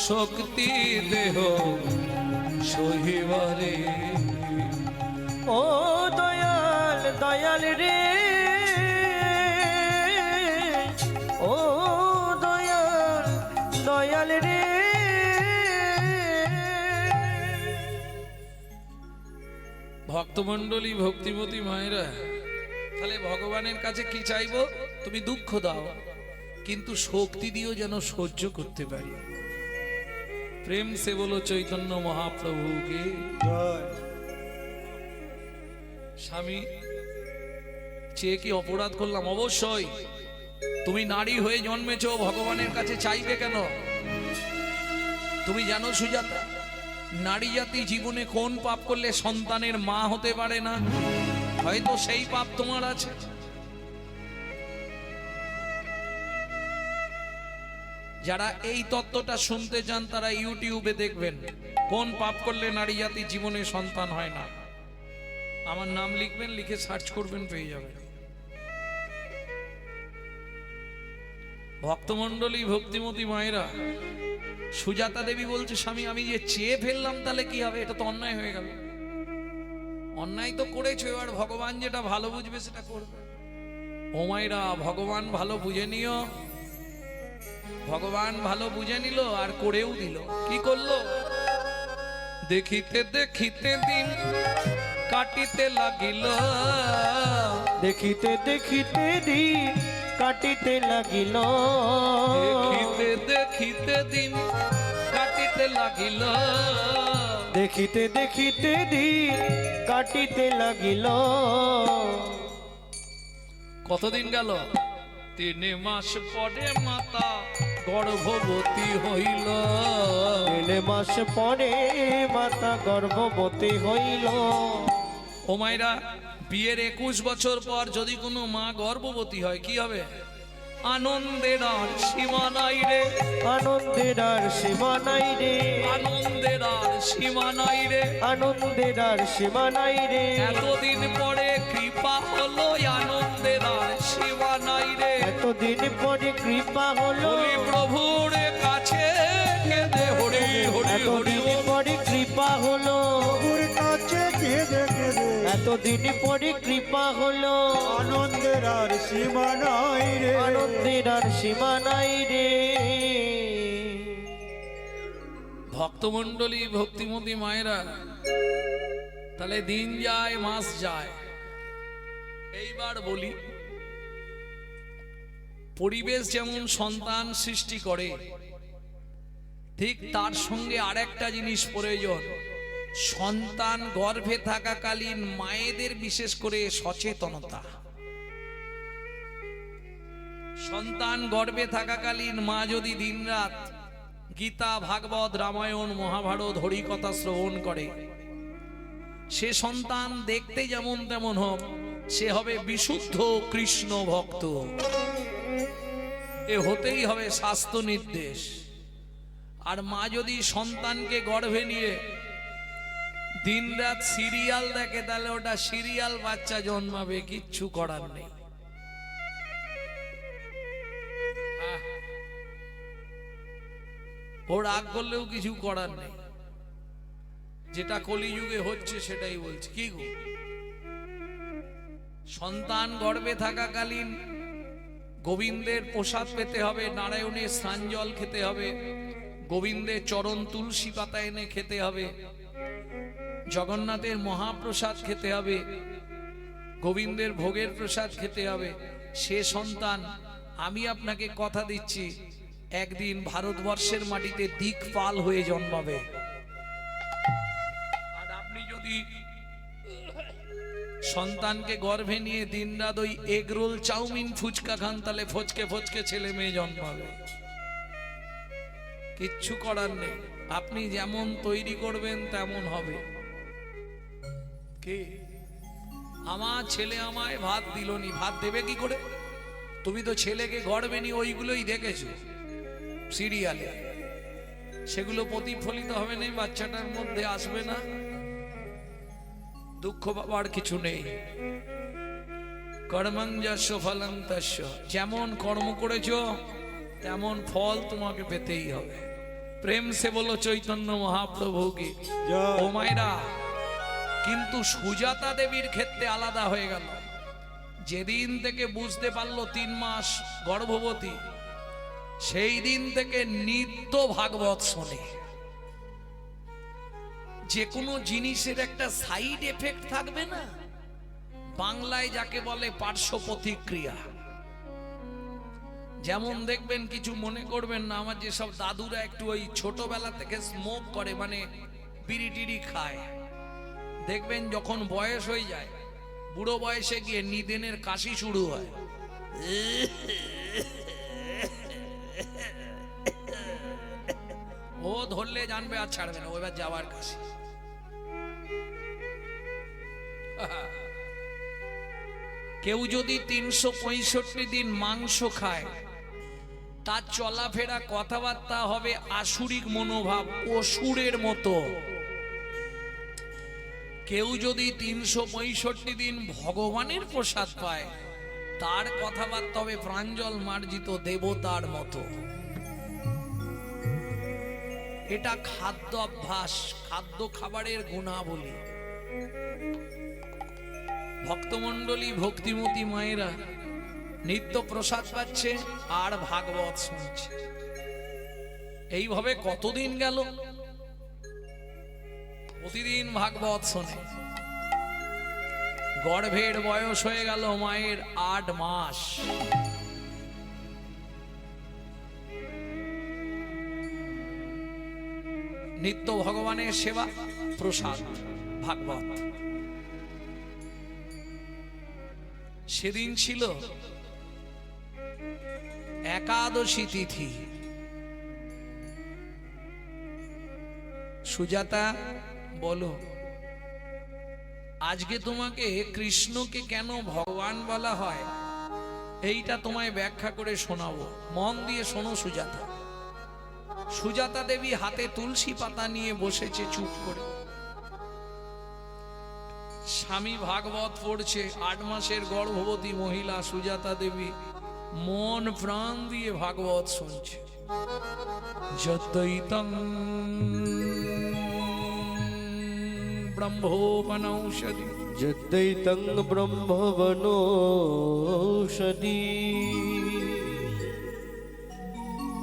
শক্তি দেহ সহিবারে ও দয়াল দয়াল রে ও দয়াল দয়াল রে ভক্তমণ্ডলী ভক্তিমতী মায়েরা, তাহলে ভগবানের কাছে কি চাইবো? তুমি দুঃখ দাও, কিন্তু শক্তি দিও যেন সহ্য করতে পারি। প্রেম সে বলো চৈতন্য মহাপ্রভুকে। জয়। স্বামী, চেয়ে কি অপরাধ করলাম? অবশ্যই। তুমি নারী হয়ে জন্মেছ, ভগবানের কাছে চাইবে কেন? তুমি জানো সুজাতা, নারী জাতি জীবনে কোন পাপ করলে সন্তানের মা হতে পারে না? হয়তো সেই পাপ তোমার আছে। যারা এই তত্ত্বটা শুনতে চান তারা ইউটিউবে দেখবেন কোন পাপ করলে নারী জাতি জীবনে সন্তান হয় না। আমার নাম লিখবেন, লিখে সার্চ করবেন, পেয়ে যাবেন। ভক্তমণ্ডলী ভক্তিমতী মায়েরা, সুজাতা দেবী বলছে, স্বামী আমি যে চেয়ে ফেললাম তাহলে কি হবে? এটা তো অন্যায় হয়ে গেল। অন্যায় তো করেছো, এবার ভগবান যেটা ভালো বুঝবে সেটা করবে। ও মায়েরা, ভগবান ভালো বুঝে নিও। ভগবান ভালো বুঝে নিল আর করেও দিল। কি করলো? দেখিতে দেখিতে দিন কাটিতে লাগিল, দেখিতে দেখিতে দিন কাটিতে লাগিল, দেখিতে দেখিতে দিন কাটিতে লাগিল, দেখিতে দেখিতে দিন কাটিতে লাগিল। কতদিন গেল? 3 মাস পরে মাতা গর্ভবতী হইল। 3 মাস পরে মাতা গর্ভবতী হইল। ও মায়েরা, বিয়ের 21 বছর পর যদি কোনো মা গর্ভবতী হয় কি হবে? আনন্দের আর সীমা নাই রে, আনন্দের আর সীমা নাই রে, আনন্দের আর সীমা নাই রে, আনন্দের আর সীমা নাই রে। এতদিন পরে কৃপা হলো, আনন্দের আর সীমা নাই রে। এতদিন পরে কৃপা হলো, হরি প্রভুর কাছে কেঁদে হরি হরি হরি এতদিন পরে কৃপা হলো, প্রভুর কাছে কেঁদে কেঁদে এতদিন পরে কৃপা হলো। আনন্দের আর সীমা নাই রে, আনন্দের আর সীমা নাই রে। ভক্তমণ্ডলী ভক্তিমতী মায়েরা, তাহলে দিন যায় মাস যায়। এইবার বলি, পরিবেশ যেমন সন্তান সৃষ্টি করে, ঠিক তার সঙ্গে আরেকটা জিনিস প্রয়োজন। সন্তান গর্ভে থাকাকালীন মায়েদের বিশেষ করে সচেতনতা। সন্তান গর্ভে থাকাকালীন মা যদি দিনরাত গীতা, ভাগবত, রামায়ণ, মহাভারত, হরিকথা শ্রবণ করে, সে সন্তান দেখতে যেমন তেমন হোক, সে হবে বিশুদ্ধ কৃষ্ণ ভক্ত। এ হতেই হবে শাস্ত্র নির্দেশ। আর মা যদি সন্তানকে গর্ভে নিয়ে দিনরাত সিরিয়াল দেখে, তাহলে ওটা সিরিয়াল বাচ্চা জন্মাবে, কিচ্ছু করার নেই। ও রাগ করলেও কিছু করার নেই। যেটা কলিযুগে হচ্ছে সেটাই বলছি। কি গো, সন্তান গর্ভে থাকাকালীন গোবিন্দের প্রসাদ পেতে হবে, নারায়ণের স্নান জল খেতে হবে, গোবিন্দের চরণ তুলসী পাতা এনে খেতে হবে, জগন্নাথের মহাপ্রসাদ খেতে হবে, গোবিন্দের ভোগের প্রসাদ খেতে হবে। সে সন্তান, আমি আপনাকে কথা দিচ্ছি, একদিন ভারতবর্ষের মাটিতে দিকপাল হয়ে জন্মাবে। আর আপনি যদি সন্তানকে গর্ভে নিয়ে দিনরাত ওই এগ রোল, চাউমিন, ফুচকা খান, তাহলে ফচকে ফচকে ছেলে মেয়ে জন্মাবে। কিচ্ছু করার নেই। আপনি যেমন তৈরি করবেন তেমন হবে। কে? আমার ছেলে আমায় ভাত দিলনি, ভাত দেবে কি করে? তুমি তো ছেলেকে গড়বেনি, ওইগুলোই দেখেছো সিরিয়ালে, সেগুলো প্রতিফলিত হবে না, বাচ্চাটার মধ্যে আসবে না। দুঃখ পাবার কিছু নেই। কর্মং যস্য ফলং তস্য, যেমন কর্ম করেছো তেমন ফল তোমাকে পেতেই হবে। প্রেম সে বলো চৈতন্য মহাপ্রভু কি। জয়। ও মায়েরা, কিন্তু সুজাতা দেবীর ক্ষেত্রে আলাদা হয়ে গেল। যেদিন থেকে বুঝতে পারলো 3 মাস গর্ভবতী, সেই দিন থেকে নিত্য ভাগবত শোনে। যে কোনো জিনিসের একটা সাইড এফেক্ট থাকবে না, বাংলায় যাকে বলে পার্শ্ব প্রতিক্রিয়া। যেমন দেখবেন, কিছু মনে করবেন না, আমার যেসব দাদুরা একটু ওই ছোটবেলা থেকে স্মোক করে, মানে বিড়ি টিড়ি খায়, দেখবেন যখন বয়স হয়ে যায়, বুড়ো বয়সে গিয়ে নিদেনের কাশি শুরু হয়। ও ধরলে জানবে আর ছাড়বে না, ওইবার যাওয়ার কাশি। কেউ যদি 365 দিন মাংস খায়, তার চলাফেরা কথাবার্তা হবে আসুরিক মনোভাব, অসুরের মতো। কেউ যদি 365 দিন ভগবানের প্রসাদ পায়, তার কথাবার্তা হবে প্রাঞ্জল মার্জিত দেবতার মতো। এটা খাদ্য অভ্যাস, খাদ্য খাবারের গুণাবলী। ভক্তমণ্ডলী, ভক্তিমতী মায়েরা নিত্য প্রসাদ পাচ্ছে আর ভাগবত শুনছে। এইভাবে কতদিন গেল, প্রতিদিন ভাগবত শোনে। গর্ভের বয়স হয়ে গেল মায়ের 8 মাস। নিত্য ভগবানের সেবা, প্রসাদ, ভাগবত। সেদিন ছিল একাদশী তিথি। সুজাতা, বলো আজকে তোমাকে কৃষ্ণকে কেন ভগবান বলা হয়, এইটা তোমায় ব্যাখ্যা করে শোনাবো। মন দিয়ে শোনো সুজাতা। সুজাতা দেবী হাতে তুলসী পাতা নিয়ে বসেছে চুপ করে। স্বামী ভাগবত পড়ছে। 8 মাসের গর্ভবতী মহিলা সুজাতা দেবী মন প্রাণ দিয়ে ভাগবত শুনছে। যদ্দৈতং ব্রহ্মবনৌষধি, যদ্দৈতং ব্রহ্মবনৌষধি,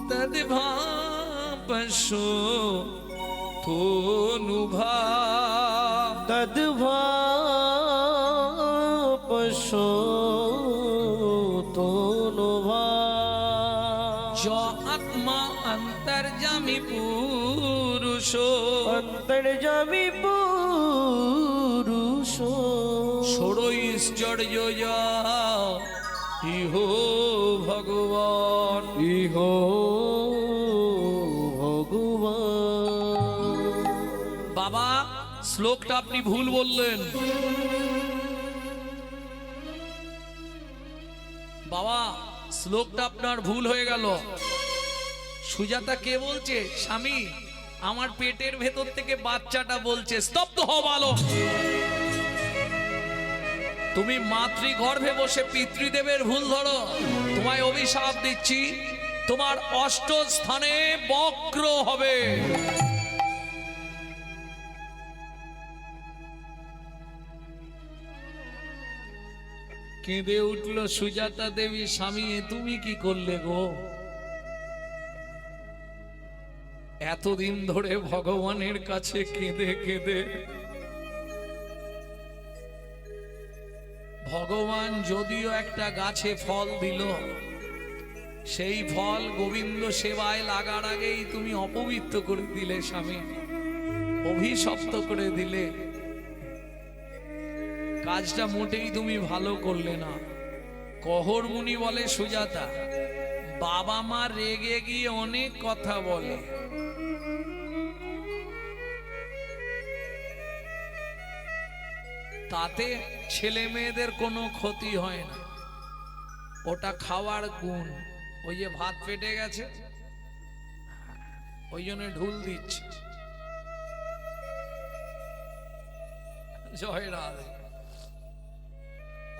তদ্ভাপশো তোনুভা, তদ্ভাপশো তোনুভা। जो आत्मा अंतर्जामी पुरुषो, অন্তর্যামী পুরুষ, ষড়ৈশ্চর্য ইহো ভগবান, ইহ ভগবান। বাবা শ্লোকটা আপনি ভুল বললেন। বাবা শ্লোকটা আপনার ভুল হয়ে গেল। সুজাতা কে বলছে? স্বামী, আমার পেটের ভেতর থেকে বাচ্চাটা বলছে। স্তব্ধ হও ভালো। তুমি মাতৃগর্ভে বসে পিতৃদেবের ভুল ধরো। তোমায় অভিশাপ দিচ্ছি, তোমার 8 স্থানে বক্র হবে। কেঁদে উঠল সুজাতা দেবী। স্বামী, তুমি কি করলে গো? এতদিন ধরে ভগবানের কাছে কেঁদে কেঁদে ভগবান যদিও একটা গাছে ফল দিল, সেই ফল গোবিন্দ সেবায় লাগার আগেই তুমি অপবিত্র করে দিলে স্বামী, অভিশপ্ত করে দিলে। কাজটা মোটেই তুমি ভালো করলে না। কহর মুনি বলে, সুজাতা, বাবা মা রেগে গিয়ে অনেক কথা বলে, তাতে ছেলে মেয়েদের কোনো ক্ষতি হয় না, ওটা খাওয়ার গুণ। ওই যে ভাত পেটে গেছে, ওই জন্য ঢুল দিচ্ছে। জয় রাধে।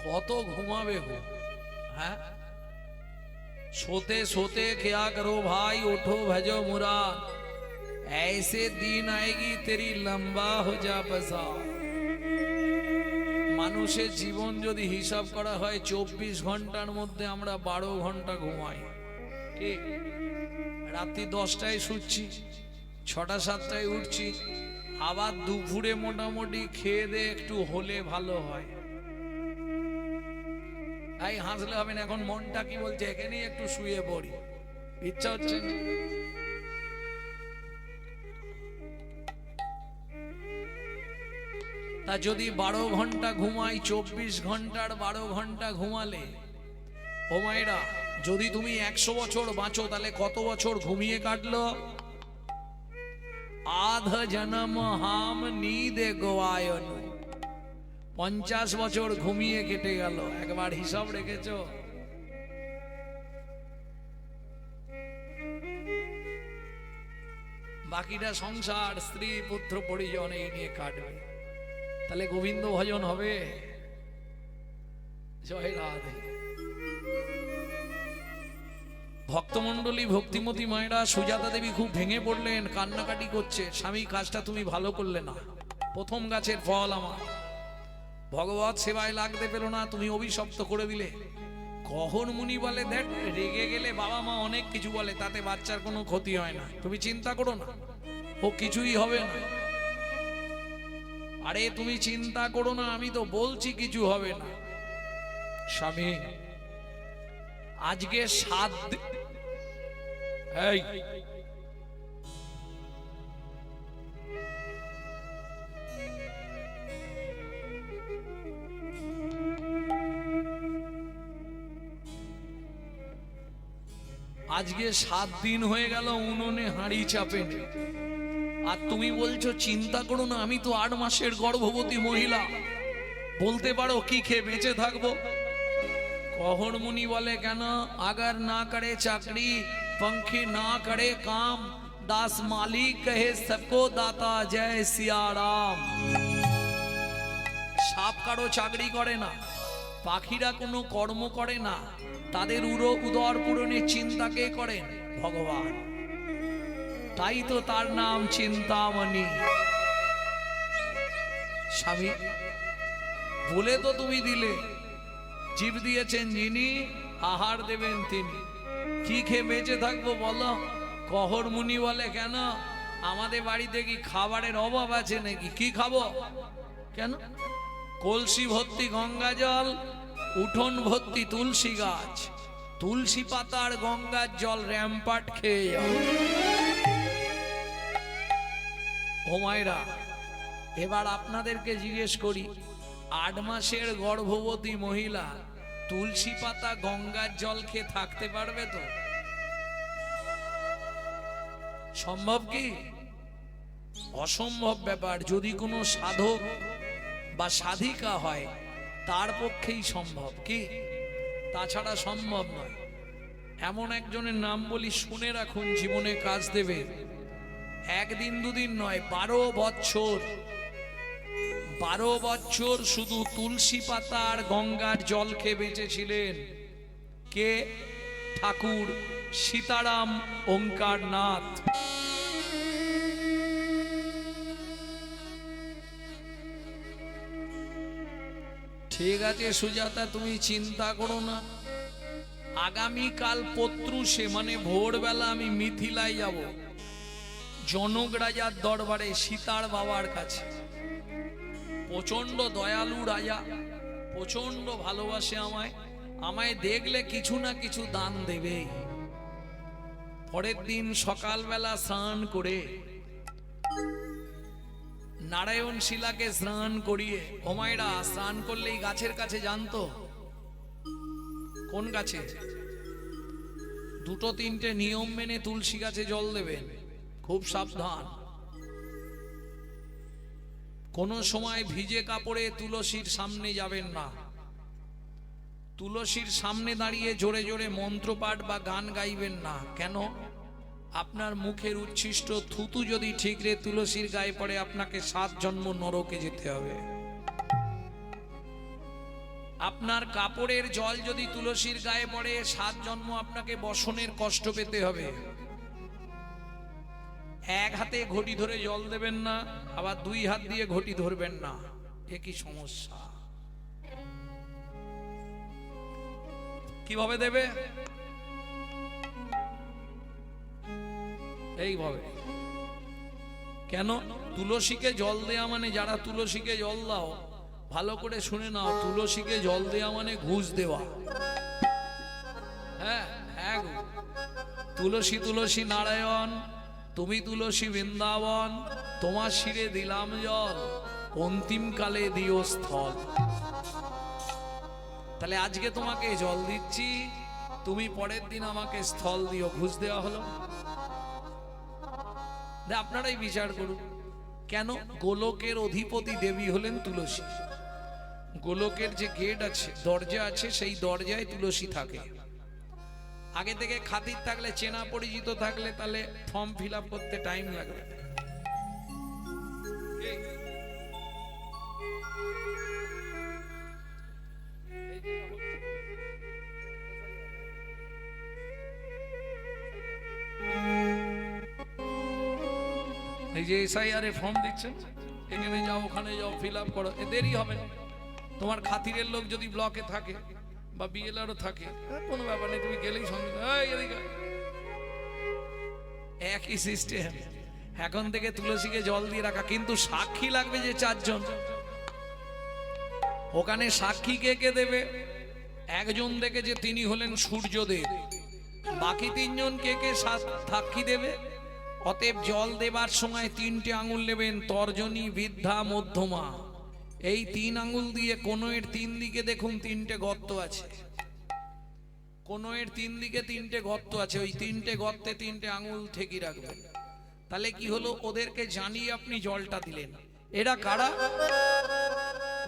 কত ঘুমাবে গো, হ্যাঁ? सोते सोते क्या करो भाई, उठो भजो मुराद, ऐसे दिन आएगी तेरी लंबा हो जा बसा। মানুষের জীবন যদি হিসাব করা হয় 24 ঘন্টার মধ্যে আমরা 12 ঘন্টা ঘুমাই, ঠিক? রাত্রি 10টায় শুচ্ছি, 6টা 7টায় উঠছি, আবার দুপুরে মোটামুটি খেয়ে দিয়ে একটু হলে ভালো হয়। তাই হাসলে হবে না, এখন মনটা কি বলছে, এখানেই একটু শুয়ে পড়ি, ইচ্ছা হচ্ছে না। তা যদি 12 ঘন্টা ঘুমাই, 24 ঘন্টার 12 ঘন্টা ঘুমালে, ও মায়েরা, যদি তুমি 100 বছর বাঁচো তাহলে কত বছর ঘুমিয়ে কাটলো? আধ জনম হাম নীদে গোয়ায়ন, 50 বছর ঘুমিয়ে কেটে গেল। একবার হিসাব রেখেছ? বাকিটা সংসার, স্ত্রী, পুত্র, পরিজন এই নিয়ে কাটবে। তাহলে গোবিন্দ ভজন হবে? জয় রাধে। ভক্তমন্ডলী, ভক্তিমতী মায়েরা, সুজাতা দেবী খুব ভেঙে পড়লেন, কান্নাকাটি করছে, স্বামী কাজটা তুমি ভালো করলে না, প্রথম গাছের ফল আমার, ভগবত সেবায় লাগতে পেল না, তুমি অভিশপ্ত করে দিলে। কখন মুনি বলে, দেখ রেগে গেলে বাবা মা অনেক কিছু বলে, তাতে বাচ্চার কোনো ক্ষতি হয় না, তুমি চিন্তা করো না, ও কিছুই হবে না। আরে তুমি চিন্তা করো না, আমি তো বলছি কিছু হবে না। স্বামী আজকে 7 দিন, এই আজকে 7 দিন হয়ে গেল উনুনে হাঁড়ি চাপে, আর তুমি বলছো চিন্তা করো না, আমি তো 8 মাসের গর্ভবতী মহিলা, বলতে পারো কি খেয়ে বেঁচে থাকবো? কহর মুনি বলে, কেন? अगर ना करे चाकरी, पंखी ना करे काम, दास मालिक कहे सबको दाता, जय सिया राम। সাপ কারো চাকরি করে না, পাখিরা কোনো কর্ম করে না, তাদের উদর পূরণের চিন্তা কে করেন? ভগবান। তাই তো তার নাম চিন্তামণি। স্বামী বলে তো তুমি দিলে, জীব দিয়েছেন যিনি, আহার দেবেন তিনি, কি খেয়ে বেঁচে থাকবো বলো? কহর মুনি বলে, কেন? আমাদের বাড়িতে কি খাবারের অভাব আছে নাকি? কি খাবো? কেন? কলসি ভর্তি গঙ্গা জল, উঠোন ভর্তি তুলসী গাছ, তুলসী পাতার গঙ্গার জল র্যাম্পাট খেয়ে যাও। ও মায়েরা, এবার আপনাদেরকে জিজ্ঞেস করি, 8 মাসের গর্ভবতী মহিলা তুলসী পাতা গঙ্গার জল খেয়ে থাকতে পারবে তো? সম্ভব কি? অসম্ভব ব্যাপার। যদি কোনো সাধক বা সাধিকা হয় তার পক্ষেই সম্ভব, কি তাছাড়া সম্ভব নয়। এমন একজনের নাম বলি, শুনে রাখুন, জীবনে কাজ দেবে। একদিন দুদিন নয়, 12 বছর 12 বছর শুধু তুলসী পাতা আর গঙ্গার জল খেয়ে বেঁচেছিলেন। কে? ঠাকুর সীতারাম ওঙ্কারনাথ। ঠিক আছে সুজাতা, তুমি চিন্তা করো না, আগামীকাল পত্রুষে মানে ভোরবেলা আমি মিথিলায় যাব, জনক রাজার দরবারে, সীতার বাবার কাছে। প্রচন্ড দয়ালু রাজা, প্রচন্ড ভালোবাসে আমায়, আমায় দেখলে কিছু না কিছু দান দেবে। পরের দিন সকালবেলা স্নান করে নারায়ণ শিলাকে স্নান করিয়ে, ওমায়রা স্নান করলেই গাছের কাছে জানতো, কোন গাছে? 2-3টে নিয়ম মেনে তুলসী গাছে জল দেবেন, খুব সাবধান, কোনো সময় ভিজে কাপড়ে তুলসীর সামনে যাবেন না। তুলসীর সামনে দাঁড়িয়ে জোরে জোরে মন্ত্রপাঠ বা গান গাইবেন না। কেন? আপনার মুখের উচ্ছিষ্ট থুতু যদি ঠিকরে তুলসীর গায়ে পড়ে, আপনাকে 7 জন্ম নরকে যেতে হবে। আপনার কাপড়ের জল যদি তুলসীর গায়ে পড়ে, 7 জন্ম আপনাকে বসনের কষ্ট পেতে হবে। এক হাতে ঘটি ধরে জল দেবেন না, আবার 2 হাত দিয়ে ঘটি ধরবেন না। এ কি সমস্যা? কিভাবে দেবে? এইভাবে। কেন? তুলসীকে জল দেয়া মানে, যারা তুলসীকে জল দাও ভালো করে শুনে নাও, তুলসীকে জল দেয়া মানে ঘুষ দেওয়া। হ্যাঁ হ্যাঁ, তুলসী তুলসী নারায়ণ, তুমি তুলসী বৃন্দাবন, তোমার শিরে দিলাম জল, অন্তিম কালে দিও স্থল। তাহলে আজকে তোমাকে জল দিচ্ছি, তুমি পরের দিন আমাকে স্থল দিও। ঘুষ দেওয়া হলো? আপনারাই বিচার করুন। কেন? গোলকের অধিপতি দেবী হলেন তুলসী। গোলকের যে গেট আছে, দরজা আছে, সেই দরজায় তুলসী থাকে। আগে থেকে খাতির থাকলে, চেনা পরিচিত থাকলে, তাহলে ফর্ম ফিল আপ করতে টাইম লাগবে। এই যে SIR এর ফর্ম দিচ্ছেন, এখানে যাও ওখানে যাও, ফিল আপ করো, দেরি হবে না। তোমার খাতিরের লোক যদি ব্লকে থাকে বা BLR থাকে, কোনো ব্যাপার নেই, তুমি গেলেই সঙ্গে একই সিস্টেম। এখন থেকে তুলসীকে জল দিয়ে রাখা, কিন্তু সাক্ষী লাগবে যে 4 জন। ওখানে সাক্ষী কে কে দেবে? একজন দেখে যে তিনি হলেন সূর্যদেব, বাকি 3 জন কে কে সাক্ষী দেবে? অতএব জল দেবার সময় 3টে আঙুল নেবেন, তর্জনী, বৃদ্ধা, মধ্যমা। এই 3 আঙুল দিয়ে কোণের 3 দিকে দেখুন 3টে গর্ত আছে। কোণের 3 দিকে 3টে গর্ত আছে, ওই 3টে গর্তে 3টে আঙুল ঠেকি রাখবেন। তাহলে কি হলো? ওদেরকে জানিয়ে আপনি জলটা দিলেন। এরা কারা?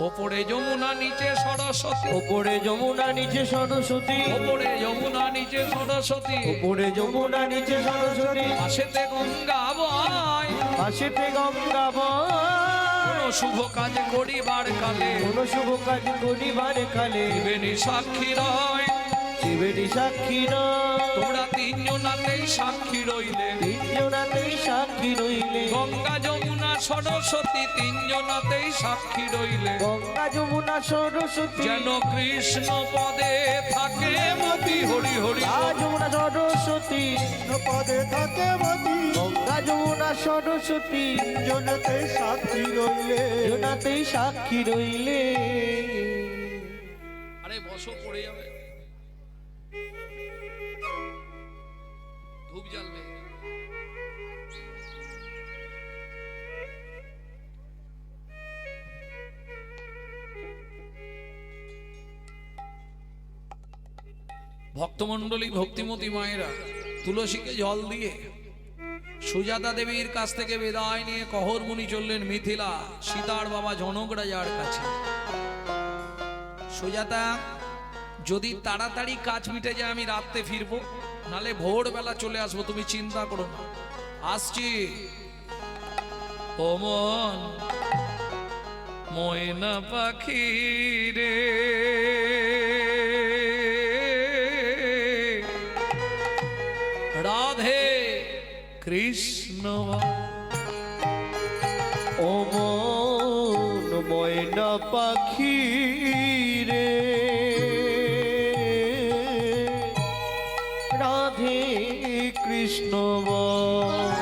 ওপরে যমুনা নিচে সরস্বতী, ওপরে যমুনা নিচে সরস্বতী, ওপরে যমুনা নিচে সরস্বতী, ওপরে যমুনা নিচে সরস্বতী, পাশেতে গঙ্গা বয়, পাশেতে গঙ্গা বয়। কোন শুভ কাজ করিবার কালে, কোন শুভ কাজ করিবার কালে, দিবেনি সাক্ষী রয়, দিবেনি সাক্ষী রয়। তোমরা 3 জনাতেই সাক্ষী রইলে, 3 জনাতেই সাক্ষী রইলে। গঙ্গা যমুনা সরস্বতী 3 জনাতেই সাক্ষী রইলে। গঙ্গা যমুনা সরস্বতী, যেন কৃষ্ণ পদে থাকে মতি, হরি হরি। গঙ্গা যমুনা সরস্বতী, পদে থাকে মতি, গঙ্গা যমুনা সরস্বতী, জনতে সাক্ষী রইলে, জনাতেই সাক্ষী রইলে। আরে বসো, পড়ে যাবে, ধূপ জ্বালবে। ভক্তমণ্ডলী, ভক্তিমতী মায়েরা, তুলসীকে জল দিয়ে সুজাতা দেবীর কাছ থেকে বিদায় নিয়ে কহর মুনি চললেন মিথিলা, সীতার বাবা জনক রাজার কাছে। সুজাতা, যদি তাড়াতাড়ি কাজ মিটে যায় আমি রাতে ফিরবো, নালে ভোরবেলা চলে আসবো, তুমি চিন্তা করো না, আসছি। ও মন ময়না পাখি রে, রাধে কৃষ্ণ। ও মন ময়না পাখি রে, রাধে কৃষ্ণ বল।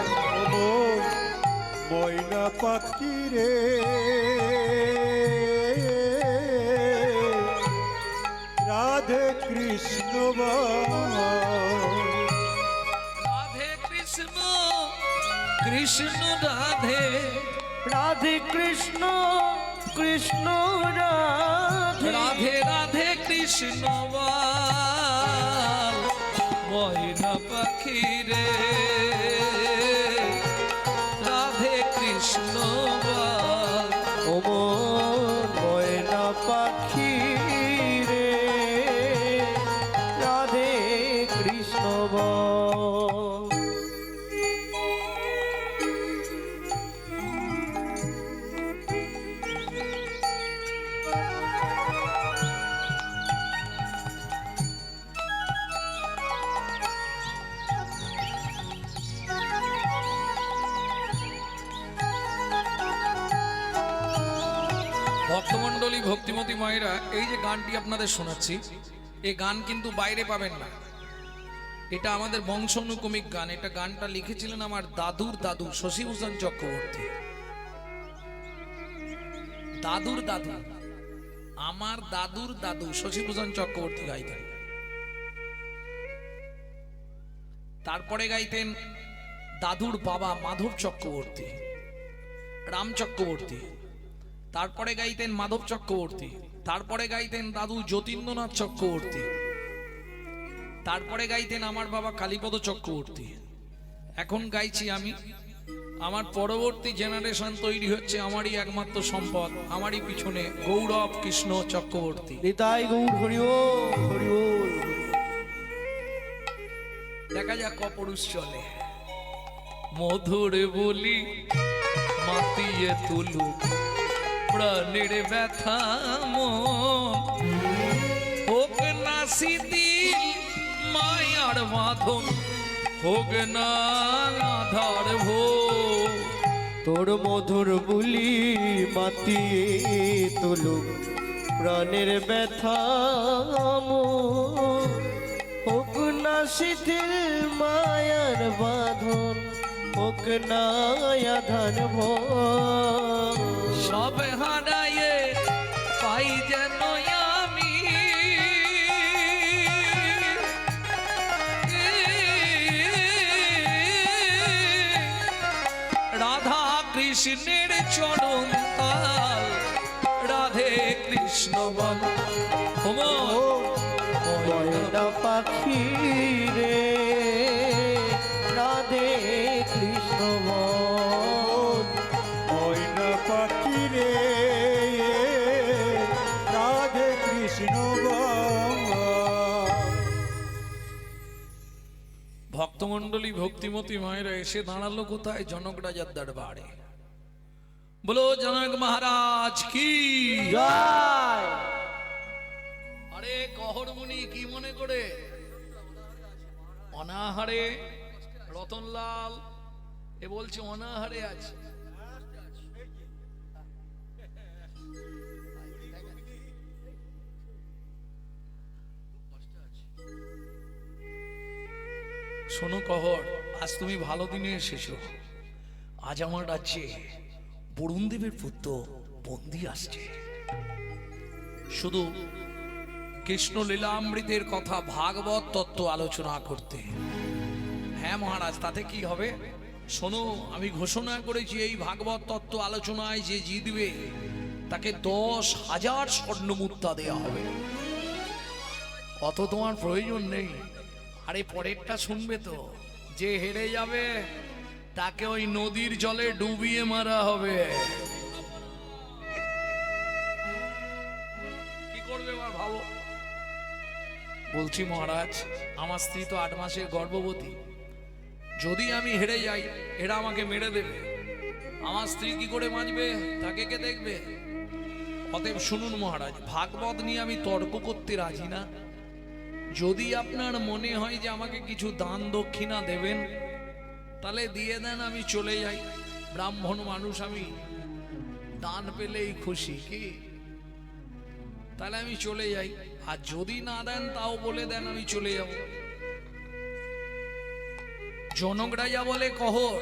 ময়না পাখি রে, রাধে কৃষ্ণ বল। রাধে কৃষ্ণ, কৃষ্ণ রাধে, রাধে কৃষ্ণ, কৃষ্ণ রাধে, রাধে রাধে কৃষ্ণ বল। ময়না পাখি রে, রাধে কৃষ্ণ বল। ভক্তিমতী মায়েরা, এই যে গানটি আপনাদের শোনাচ্ছি, এই গান কিন্তু বাইরে পাবেন না। এটা আমাদের বংশানুক্রমিক গান। এটা গানটা লিখেছিলেন আমার দাদুর দাদু শশীভূষণ চক্রবর্তী। দাদুর দাদু, আমার দাদুর দাদু শশীভূষণ চক্রবর্তী গাইতেন। তারপরে গাইতেন দাদুর বাবা মাধব চক্রবর্তী, রাম চক্রবর্তী। তারপরে গাইতেন মাধব চক্রবর্তী। তারপরে গাইতেন দাদু যতীন্দ্রনাথ চক্রবর্তী। তারপরে গাইতেন আমার বাবা কালীপদ চক্রবর্তী। এখন গাইছি আমি। আমার পরবর্তী জেনারেশন তৈরি হচ্ছে আমারই একমাত্র সম্পদ, আমারই পিছনে গৌরব কৃষ্ণ চক্রবর্তী। নিতাই গৌর হরি বল, হরি বল। দেখা যাক কপুরুষ চলে। মধুর বলি মাতিয়ে তুলুক প্রাণের ব্যথা মন, হোক না শিথিল মায়ার বাঁধন, হোক না আধার ভোর। তোর মধুর বুলি মাতিয়ে তুলুক প্রাণের ব্যথা মন, হোক না শিথিল মায়ার বাঁধন, হোক না আধার ভোর। সব হারায়ে পাই যেন আমি রাধা কৃষ্ণের চরণ তাল, রাধে কৃষ্ণ বল। ময়না পাখি রে রাধে কৃষ্ণ বল। ময়না পাখি রে রাধে কৃষ্ণ বল। ভক্তমণ্ডলী ভক্তিমতী মায়েরা এসে দাঁড়ালো কোথায়? জনক রাজার দরবারে। বলো জনক মহারাজ কি জয়। আরে কহরমুনি কি মনে করে? অনাহারে রতনলাল এ বলছে অনাহারে আছে। শোনো কহর, আজ তুমি ভালো দিনে এসেছো। আজ আমার রাজ্যে বরুণদেবের পুত্র বন্দী আসছে, শুধু কৃষ্ণ লীলামৃতের কথা ভাগবত তত্ত্ব আলোচনা করতে। হ্যাঁ মহারাজ, তাতে কি হবে? শোনো, আমি ঘোষণা করেছি এই ভাগবত তত্ত্ব আলোচনায় যে জিতবে তাকে 10,000 স্বর্ণ মুদ্রা দেওয়া হবে। অত তোমার প্রয়োজন নেই। আরে পরেরটা শুনবে তো, যে হেরে যাবে তাকে ওই নদীর জলে ডুবিয়ে মারা হবে। কি করবে এবার ভাবো। বলছি মহারাজ, আমার স্ত্রী তো 8 মাসের গর্ভবতী। যদি আমি হেরে যাই এরা আমাকে মেরে দেবে। আমার স্ত্রী কি করে বাঁচবে? তাকে কে দেখবে? অতএব শুনুন মহারাজ, ভাগবত নিয়ে আমি তর্ক করতে রাজি না। যদি আপনার মনে হয় যে আমাকে কিছু দান দক্ষিণা দেবেন তাহলে দিয়ে দেন, আমি চলে যাই। ব্রাহ্মণ মানুষ আমি, দান পেলেই খুশি। কি তাহলে আমি চলে যাই। আর যদি না দেন তাও বলে দেন, আমি চলে যাব। জনক রাজা বলে, কহর,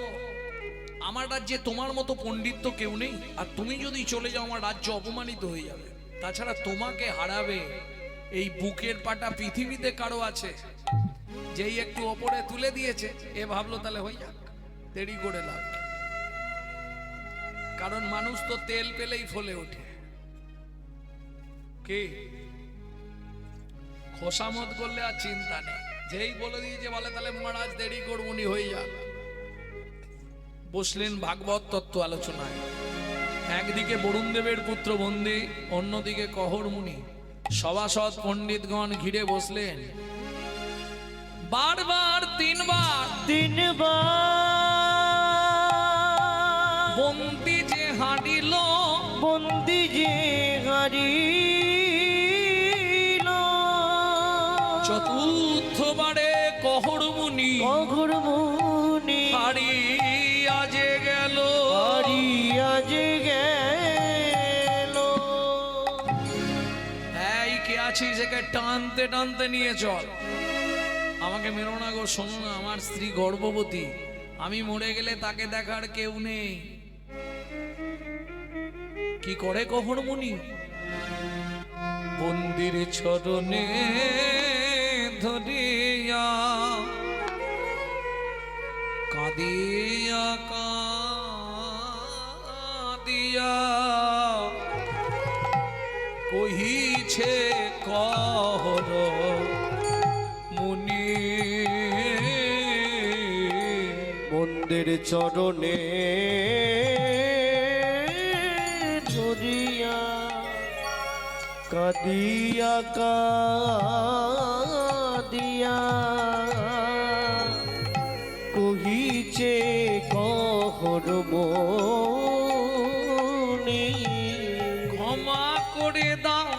আমার রাজ্যে তোমার মতো পণ্ডিত তো কেউ নেই, আর তুমি যদি চলে যাও আমার রাজ্য অপমানিত হয়ে যাবে। তাছাড়া তোমাকে হারাবে এই বুকের পাটা পৃথিবীতে কারো আছে? যেই একটু ওপরে তুলে দিয়েছে এ ভাবলো তাহলে হয়ে যাক, দেরি করে লাভ। কারণ মানুষ তো তেল পেলেই ফলে ওঠে। কে খোসামত করলে আর চিন্তা নেই, যেই বলে দিয়েছে বলে তাহলে মহারাজ দেরি করবনি, হয়ে যাক। বসলেন ভাগবত তত্ত্ব আলোচনায়। একদিকে বরুণদেবের পুত্র বন্দী, অন্যদিকে কহর মুনি। সভাসদ পণ্ডিতগণ ঘিরে বসলেন। বারবার তিনবার বন্দী যে হারিল, বন্দি যে হারিল, চতুর্থবারে কহর মুনি অঘোর মুনি হারিয়া যে গেল, হারিয়া যে গেল। নিজেকে টানতে টানতে নিয়ে চল। আমাকে মেরো না গো, শোনো না, আমার স্ত্রী গর্ভবতী, আমি মরে গেলে তাকে দেখার কেউ নেই। কি করে কখন মুনি? বন্দির চরণে ধরিয়া কাঁদিয়া কাঁদিয়া কহিছে কহর মুনি। মন্দির চরণে ধরিয়া কাঁদিয়া কাঁদিয়া কহিছে কহর মুনি। ক্ষমা করে দাও,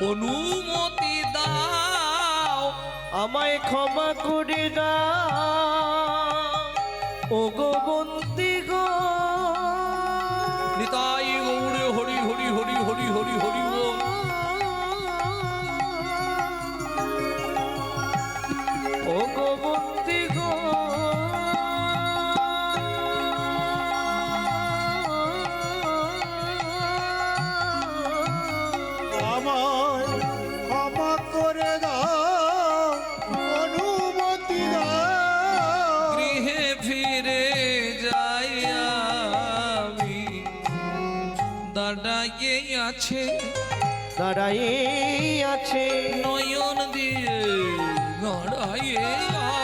অনুমতি দাও, আমায় ক্ষমা করে দাও ও গো বন্দি গো। নিতাই গৌরে হরি হরি হরি হরি হরি হরি বল। ও গো বন্দি গো। আমায় ক্ষমা করে দাও, অনুমতি দাও। গৃহে ফিরে যাই আমি, দাঁড়াইয়ে আছে দাঁড়াইয়ে আছে নয়ন দিয়ে, দাঁড়াইয়ে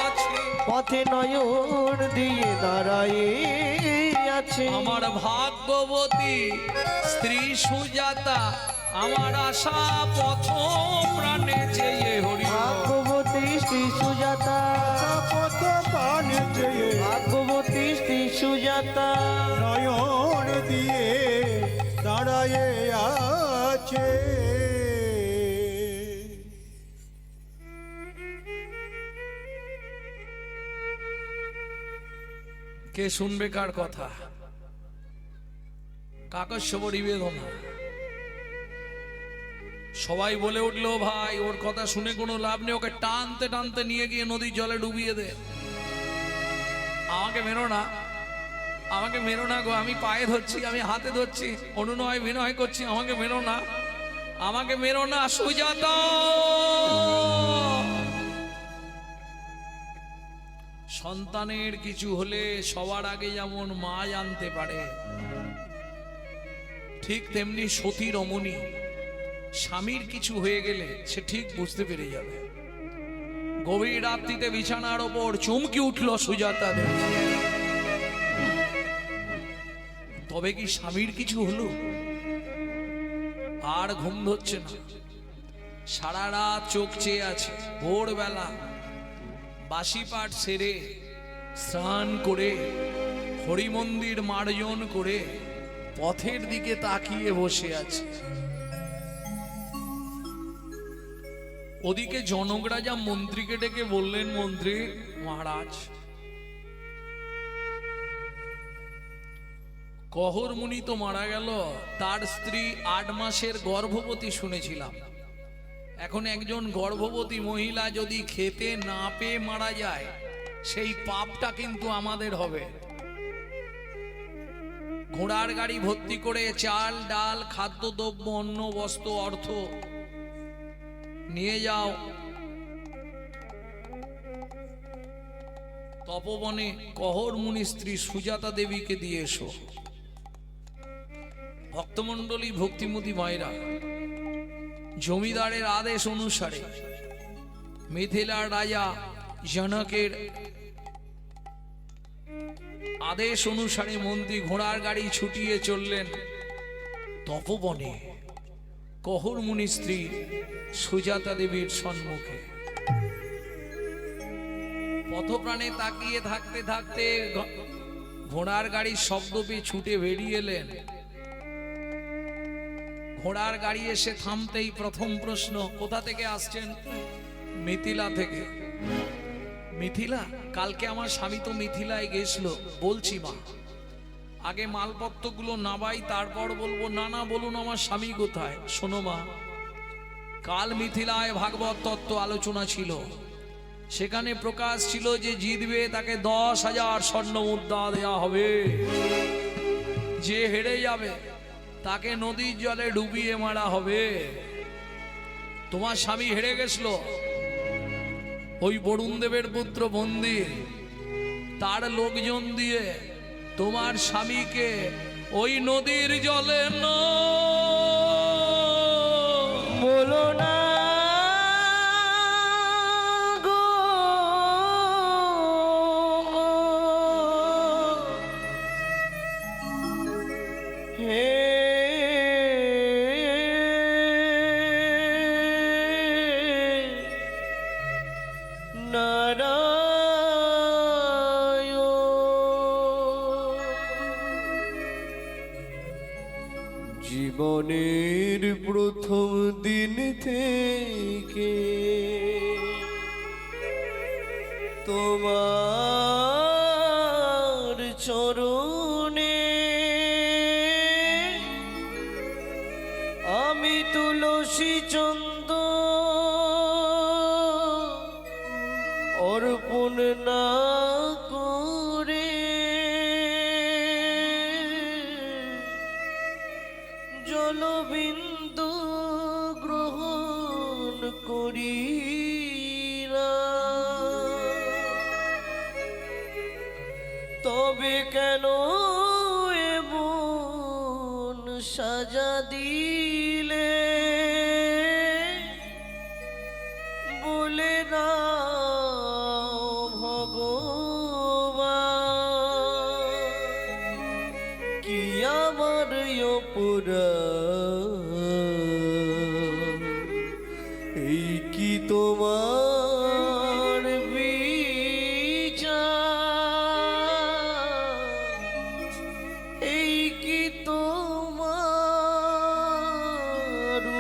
আছে পথে নয়ন দিয়ে দাঁড়াইয়ে আছে আমার ভাগ্যবতী স্ত্রী সুজাতা, আমার আশা পথ প্রাণে চেয়ে হরি বল। ভাগ্যবতী শ্রী সুজাতা, পথ পানে চেয়ে ভাগ্যবতী শ্রী সুজাতা নয়ন দিয়ে দাঁড়ায়ে আছে। কে শুনবে কার কথা? কাকস্যবরী বেদনা। সবাই বলে উঠলো, ভাই ওর কথা শুনে কোনো লাভ নেই, ওকে টানতে টানতে নিয়ে গিয়ে নদীর জলে ডুবিয়ে দে। আমাকে মেরো না, আমাকে মেরো না গো, আমি পায়ে ধরছি, আমি হাতে ধরছি, অনুনয় বিনয় করছি, আমাকে মেরো না, আমাকে মেরো না সুজাতা। সন্তানের কিছু হলে সবার আগে যেমন মা জানতে পারে, ঠিক তেমনি সতী রমণী স্বামীর কিছু হয়ে গেলে সে ঠিক বুঝতে পেরে যাবে। গভীর রাত্রিতে বিছানার ওপর চমকে উঠল সুজাতা দেবী। তবে কি স্বামীর কিছু হলো? আর ঘুম ধরছে না, সারা রাত চোখ চেয়ে আছে। ভোরবেলা বাসি পাঠ সেরে স্নান করে হরিমন্দির মার্জন করে পথের দিকে তাকিয়ে বসে আছে। ওদিকে জনক রাজা মন্ত্রীকে ডেকে বললেন, মন্ত্রী মহারাজ, কহর মুনি তো মারা গেল, তার স্ত্রী 8 মাসের গর্ভবতী শুনেছিলাম। এখন একজন গর্ভবতী মহিলা যদি খেতে না পেয়ে মারা যায়, সেই পাপটা কিন্তু আমাদের হবে। ঘোড়ার গাড়ি ভর্তি করে চাল ডাল খাদ্যদ্রব্য অন্ন বস্ত্র অর্থ নিয়ে যাও তপবনে, কহর মুনি স্ত্রী সুজাতা দেবীকে দিয়ে এসো। ভক্তমণ্ডলী ভক্তিমতী মায়েরা, জমিদারের আদেশ অনুসারে মিথিলার রাজা জনকের আদেশ অনুসারে মন্ত্রী ঘোড়ার গাড়ি ছুটিয়ে চললেন তপবনে কহর মুনি স্ত্রী সুজাতা দেবীর সম্মুখে। পথপ্রাণে তাকিয়ে থাকতে থাকতে ঘোড়ার গাড়ির শব্দ পেয়ে ছুটে বেরিয়ে এলেন। ঘোড়ার গাড়ি এসে থামতেই প্রথম প্রশ্ন, কোথা থেকে আসছেন? মিথিলা থেকে। মিথিলা? কালকে আমার স্বামী তো মিথিলায় গেছিল। বলছি মা, আগে মালপত্রগুলো নাবাই, তারপর বলবো। না না, বলুন আমার স্বামী কোথায়? শোনো মা, কাল মিথিলায় ভাগবত তত্ত্ব আলোচনা ছিল। সেখানে প্রকাশ ছিল যে জিতবে তাকে 10,000 স্বর্ণ মুদ্রা দেওয়া হবে, যে হেরে যাবে তাকে নদীর জলে ডুবিয়ে মারা হবে। তোমার স্বামী হেরে গেছিল, ওই বরুণ দেবের পুত্র মন্দির তার লোকজন দিয়ে তোমার স্বামীকে ওই নদীর জলে বলো না গো, হে জীবনের প্রথম দিন থেকে তোমার চরণে আমি তুলসী চন্দ অর্পণ না করে জলবিন্দু গ্রহণ করি না, তবে কেন এমন সাজা দিলে বলে না ভগবান, কি আমার অপরাধ, এই কি তোমার বিচার, এই কি তোমার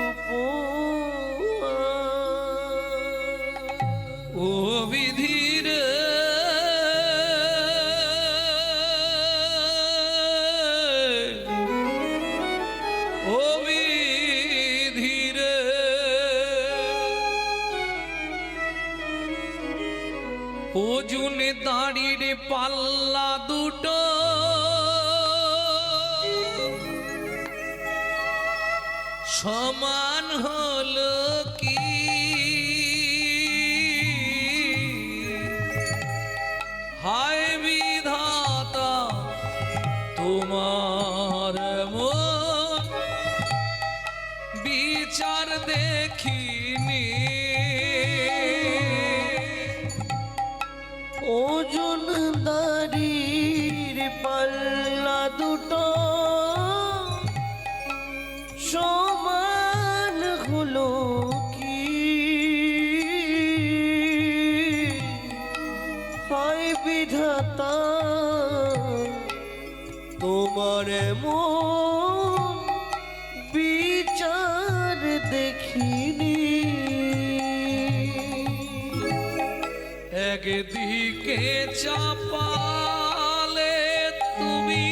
উপহার। ও বিধির ও বিধির ওজনে দাঁড়ির পাল্লা দুটো সমান হলো কি? হায় বিধাতা তোমার মন বিচার দেখিনি। ওজন দাড়ির পাল্লা দুটো সমান হলো কি? হায় বিধাতা তোমার এমন বিচার দেখিনি। একদিকে চাপালে তুমি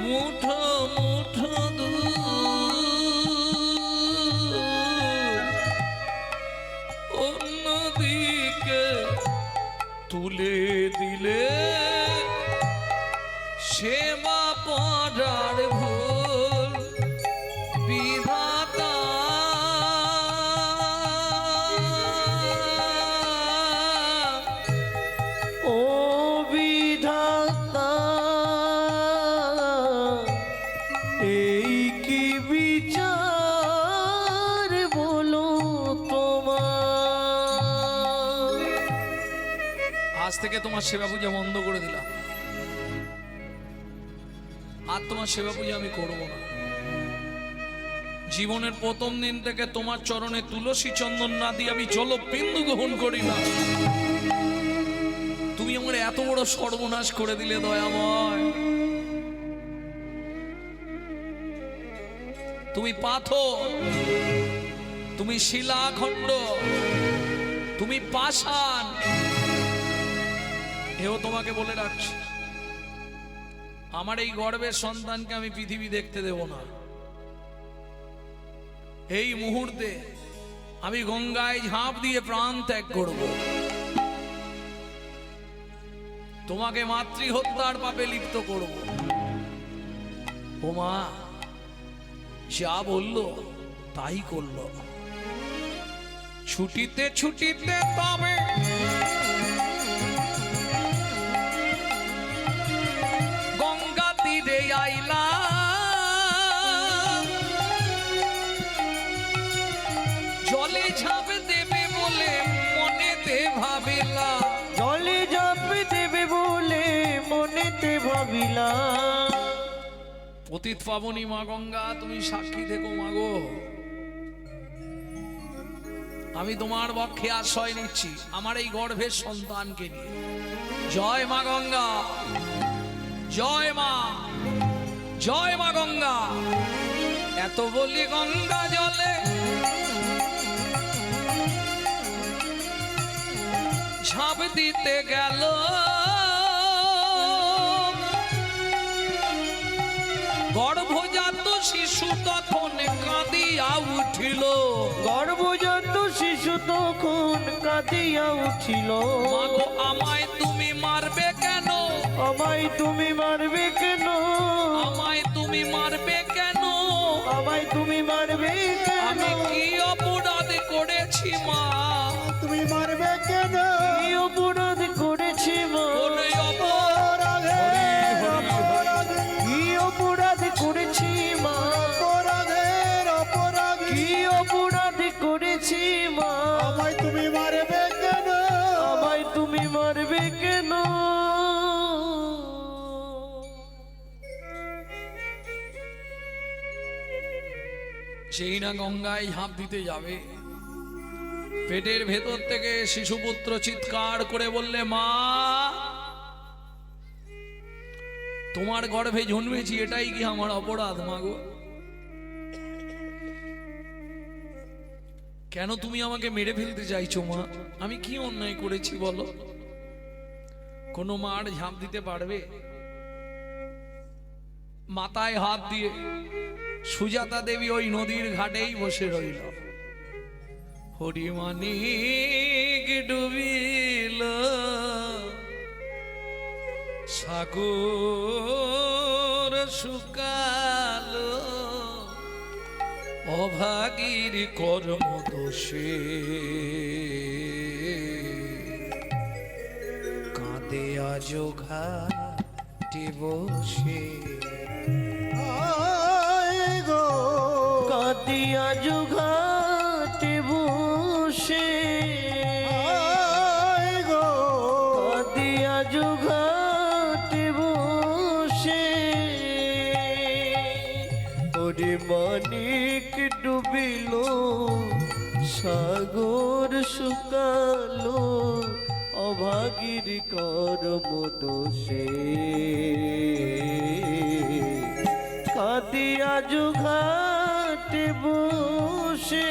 মুঠো মুঠো দুধ, অন্যদিকে তুলে দিলে সেবা পড়ার ভুল। বিধাতা ও বিধাতা, এই কি বিচার বলো তোমার। আজ থেকে তোমার সেবা পূজা বন্ধ করে দিলাম, আর তোমার সেবা পূজা আমি করব না। জীবনের প্রথম দিন থেকে তোমার চরণে তুলসী চন্দন না দিয়ে আমি জলবিন্দু গ্রহণ করি না। তুমি আমার এত বড় সর্বনাশ করে দিলে দয়াময়। তুমি পাথর, তুমি শিলাখণ্ড, তুমি পাষাণ। এও তোমাকে বলে রাখছি, আমার এই গর্ভের সন্তানকে আমি পৃথিবী দেখতে দেব না। এই মুহূর্তে আমি গঙ্গায় ঝাঁপ দিয়ে প্রাণ ত্যাগ করব। তোমাকে মাতৃ হত্যার পাপে লিপ্ত করব। ও মা যা বলল তাই করল। ছুটিতে ছুটিতে তবে গঙ্গা তীরে আইলা, জলে ঝাঁপ দেবে বলে মনেতে ভাবিলা। জলে ঝাঁপ দেবে বলে মনেতে ভাবিলা। পতিত পাবনী মা গঙ্গা, তুমি সাক্ষী থেকো মাগো। আমি তোমার পক্ষে আশ্রয় নিচ্ছি আমার এই গর্ভের সন্তানকে নিয়ে। জয় মা গঙ্গা, জয় মা, জয় মা গঙ্গা। এত বলি গঙ্গা জলে ঝাঁপ দিতে গেল, গর্ভজাত শিশু তখন কাঁদিয়া উঠিল। গর্ভজাত শিশু তখন কাঁদিয়া উঠিল। মাগো আমায় তুমি মারবে কেন? আমায় তুমি মারবে কেন? আমায় তুমি মারবে কেন? আমায় তুমি মারবে কেন? আমি কি অপরাধ করেছি মা? তুমি মারবে কেন? কি অপরাধ করেছি মা? কোন অপরাধে? কি অপরাধ করেছি মা? কি অপরাধ করেছি মা? আমায় তুমি মারবে কেন? আমায় তুমি মারবে কেন? সেই না গঙ্গায় ঝাঁপ দিতে যাবে, পেটের ভেতর থেকে শিশুপুত্র চিৎকার করে বললে, মা তোমার গর্ভে জন্মেছি, এটাই কি আমার অপরাধ মাগো? কেন তুমি আমাকে মেরে ফেলতে চাইছো মা? আমি কি অন্যায় করেছি বলো? কোনো মার ঝাঁপ দিতে পারবে? মাথায় হাত দিয়ে সুজাতা দেবী ওই নদীর ঘাটেই বসে রইল। হরিমানিক ডুবিল সাগর শুকালো, অভাগীর কর্ম দোষে কাঁদে আজ ঘাটে বসে। কাঁদিয়া জুঘাটে বসে, কাঁদিয়া জুঘাটে বসে। ওরে মানিক ডুবিল সাগর শুকালো, অভাগীর কর্ম দোষে কাঁদিয়া জুঘাটে বসে।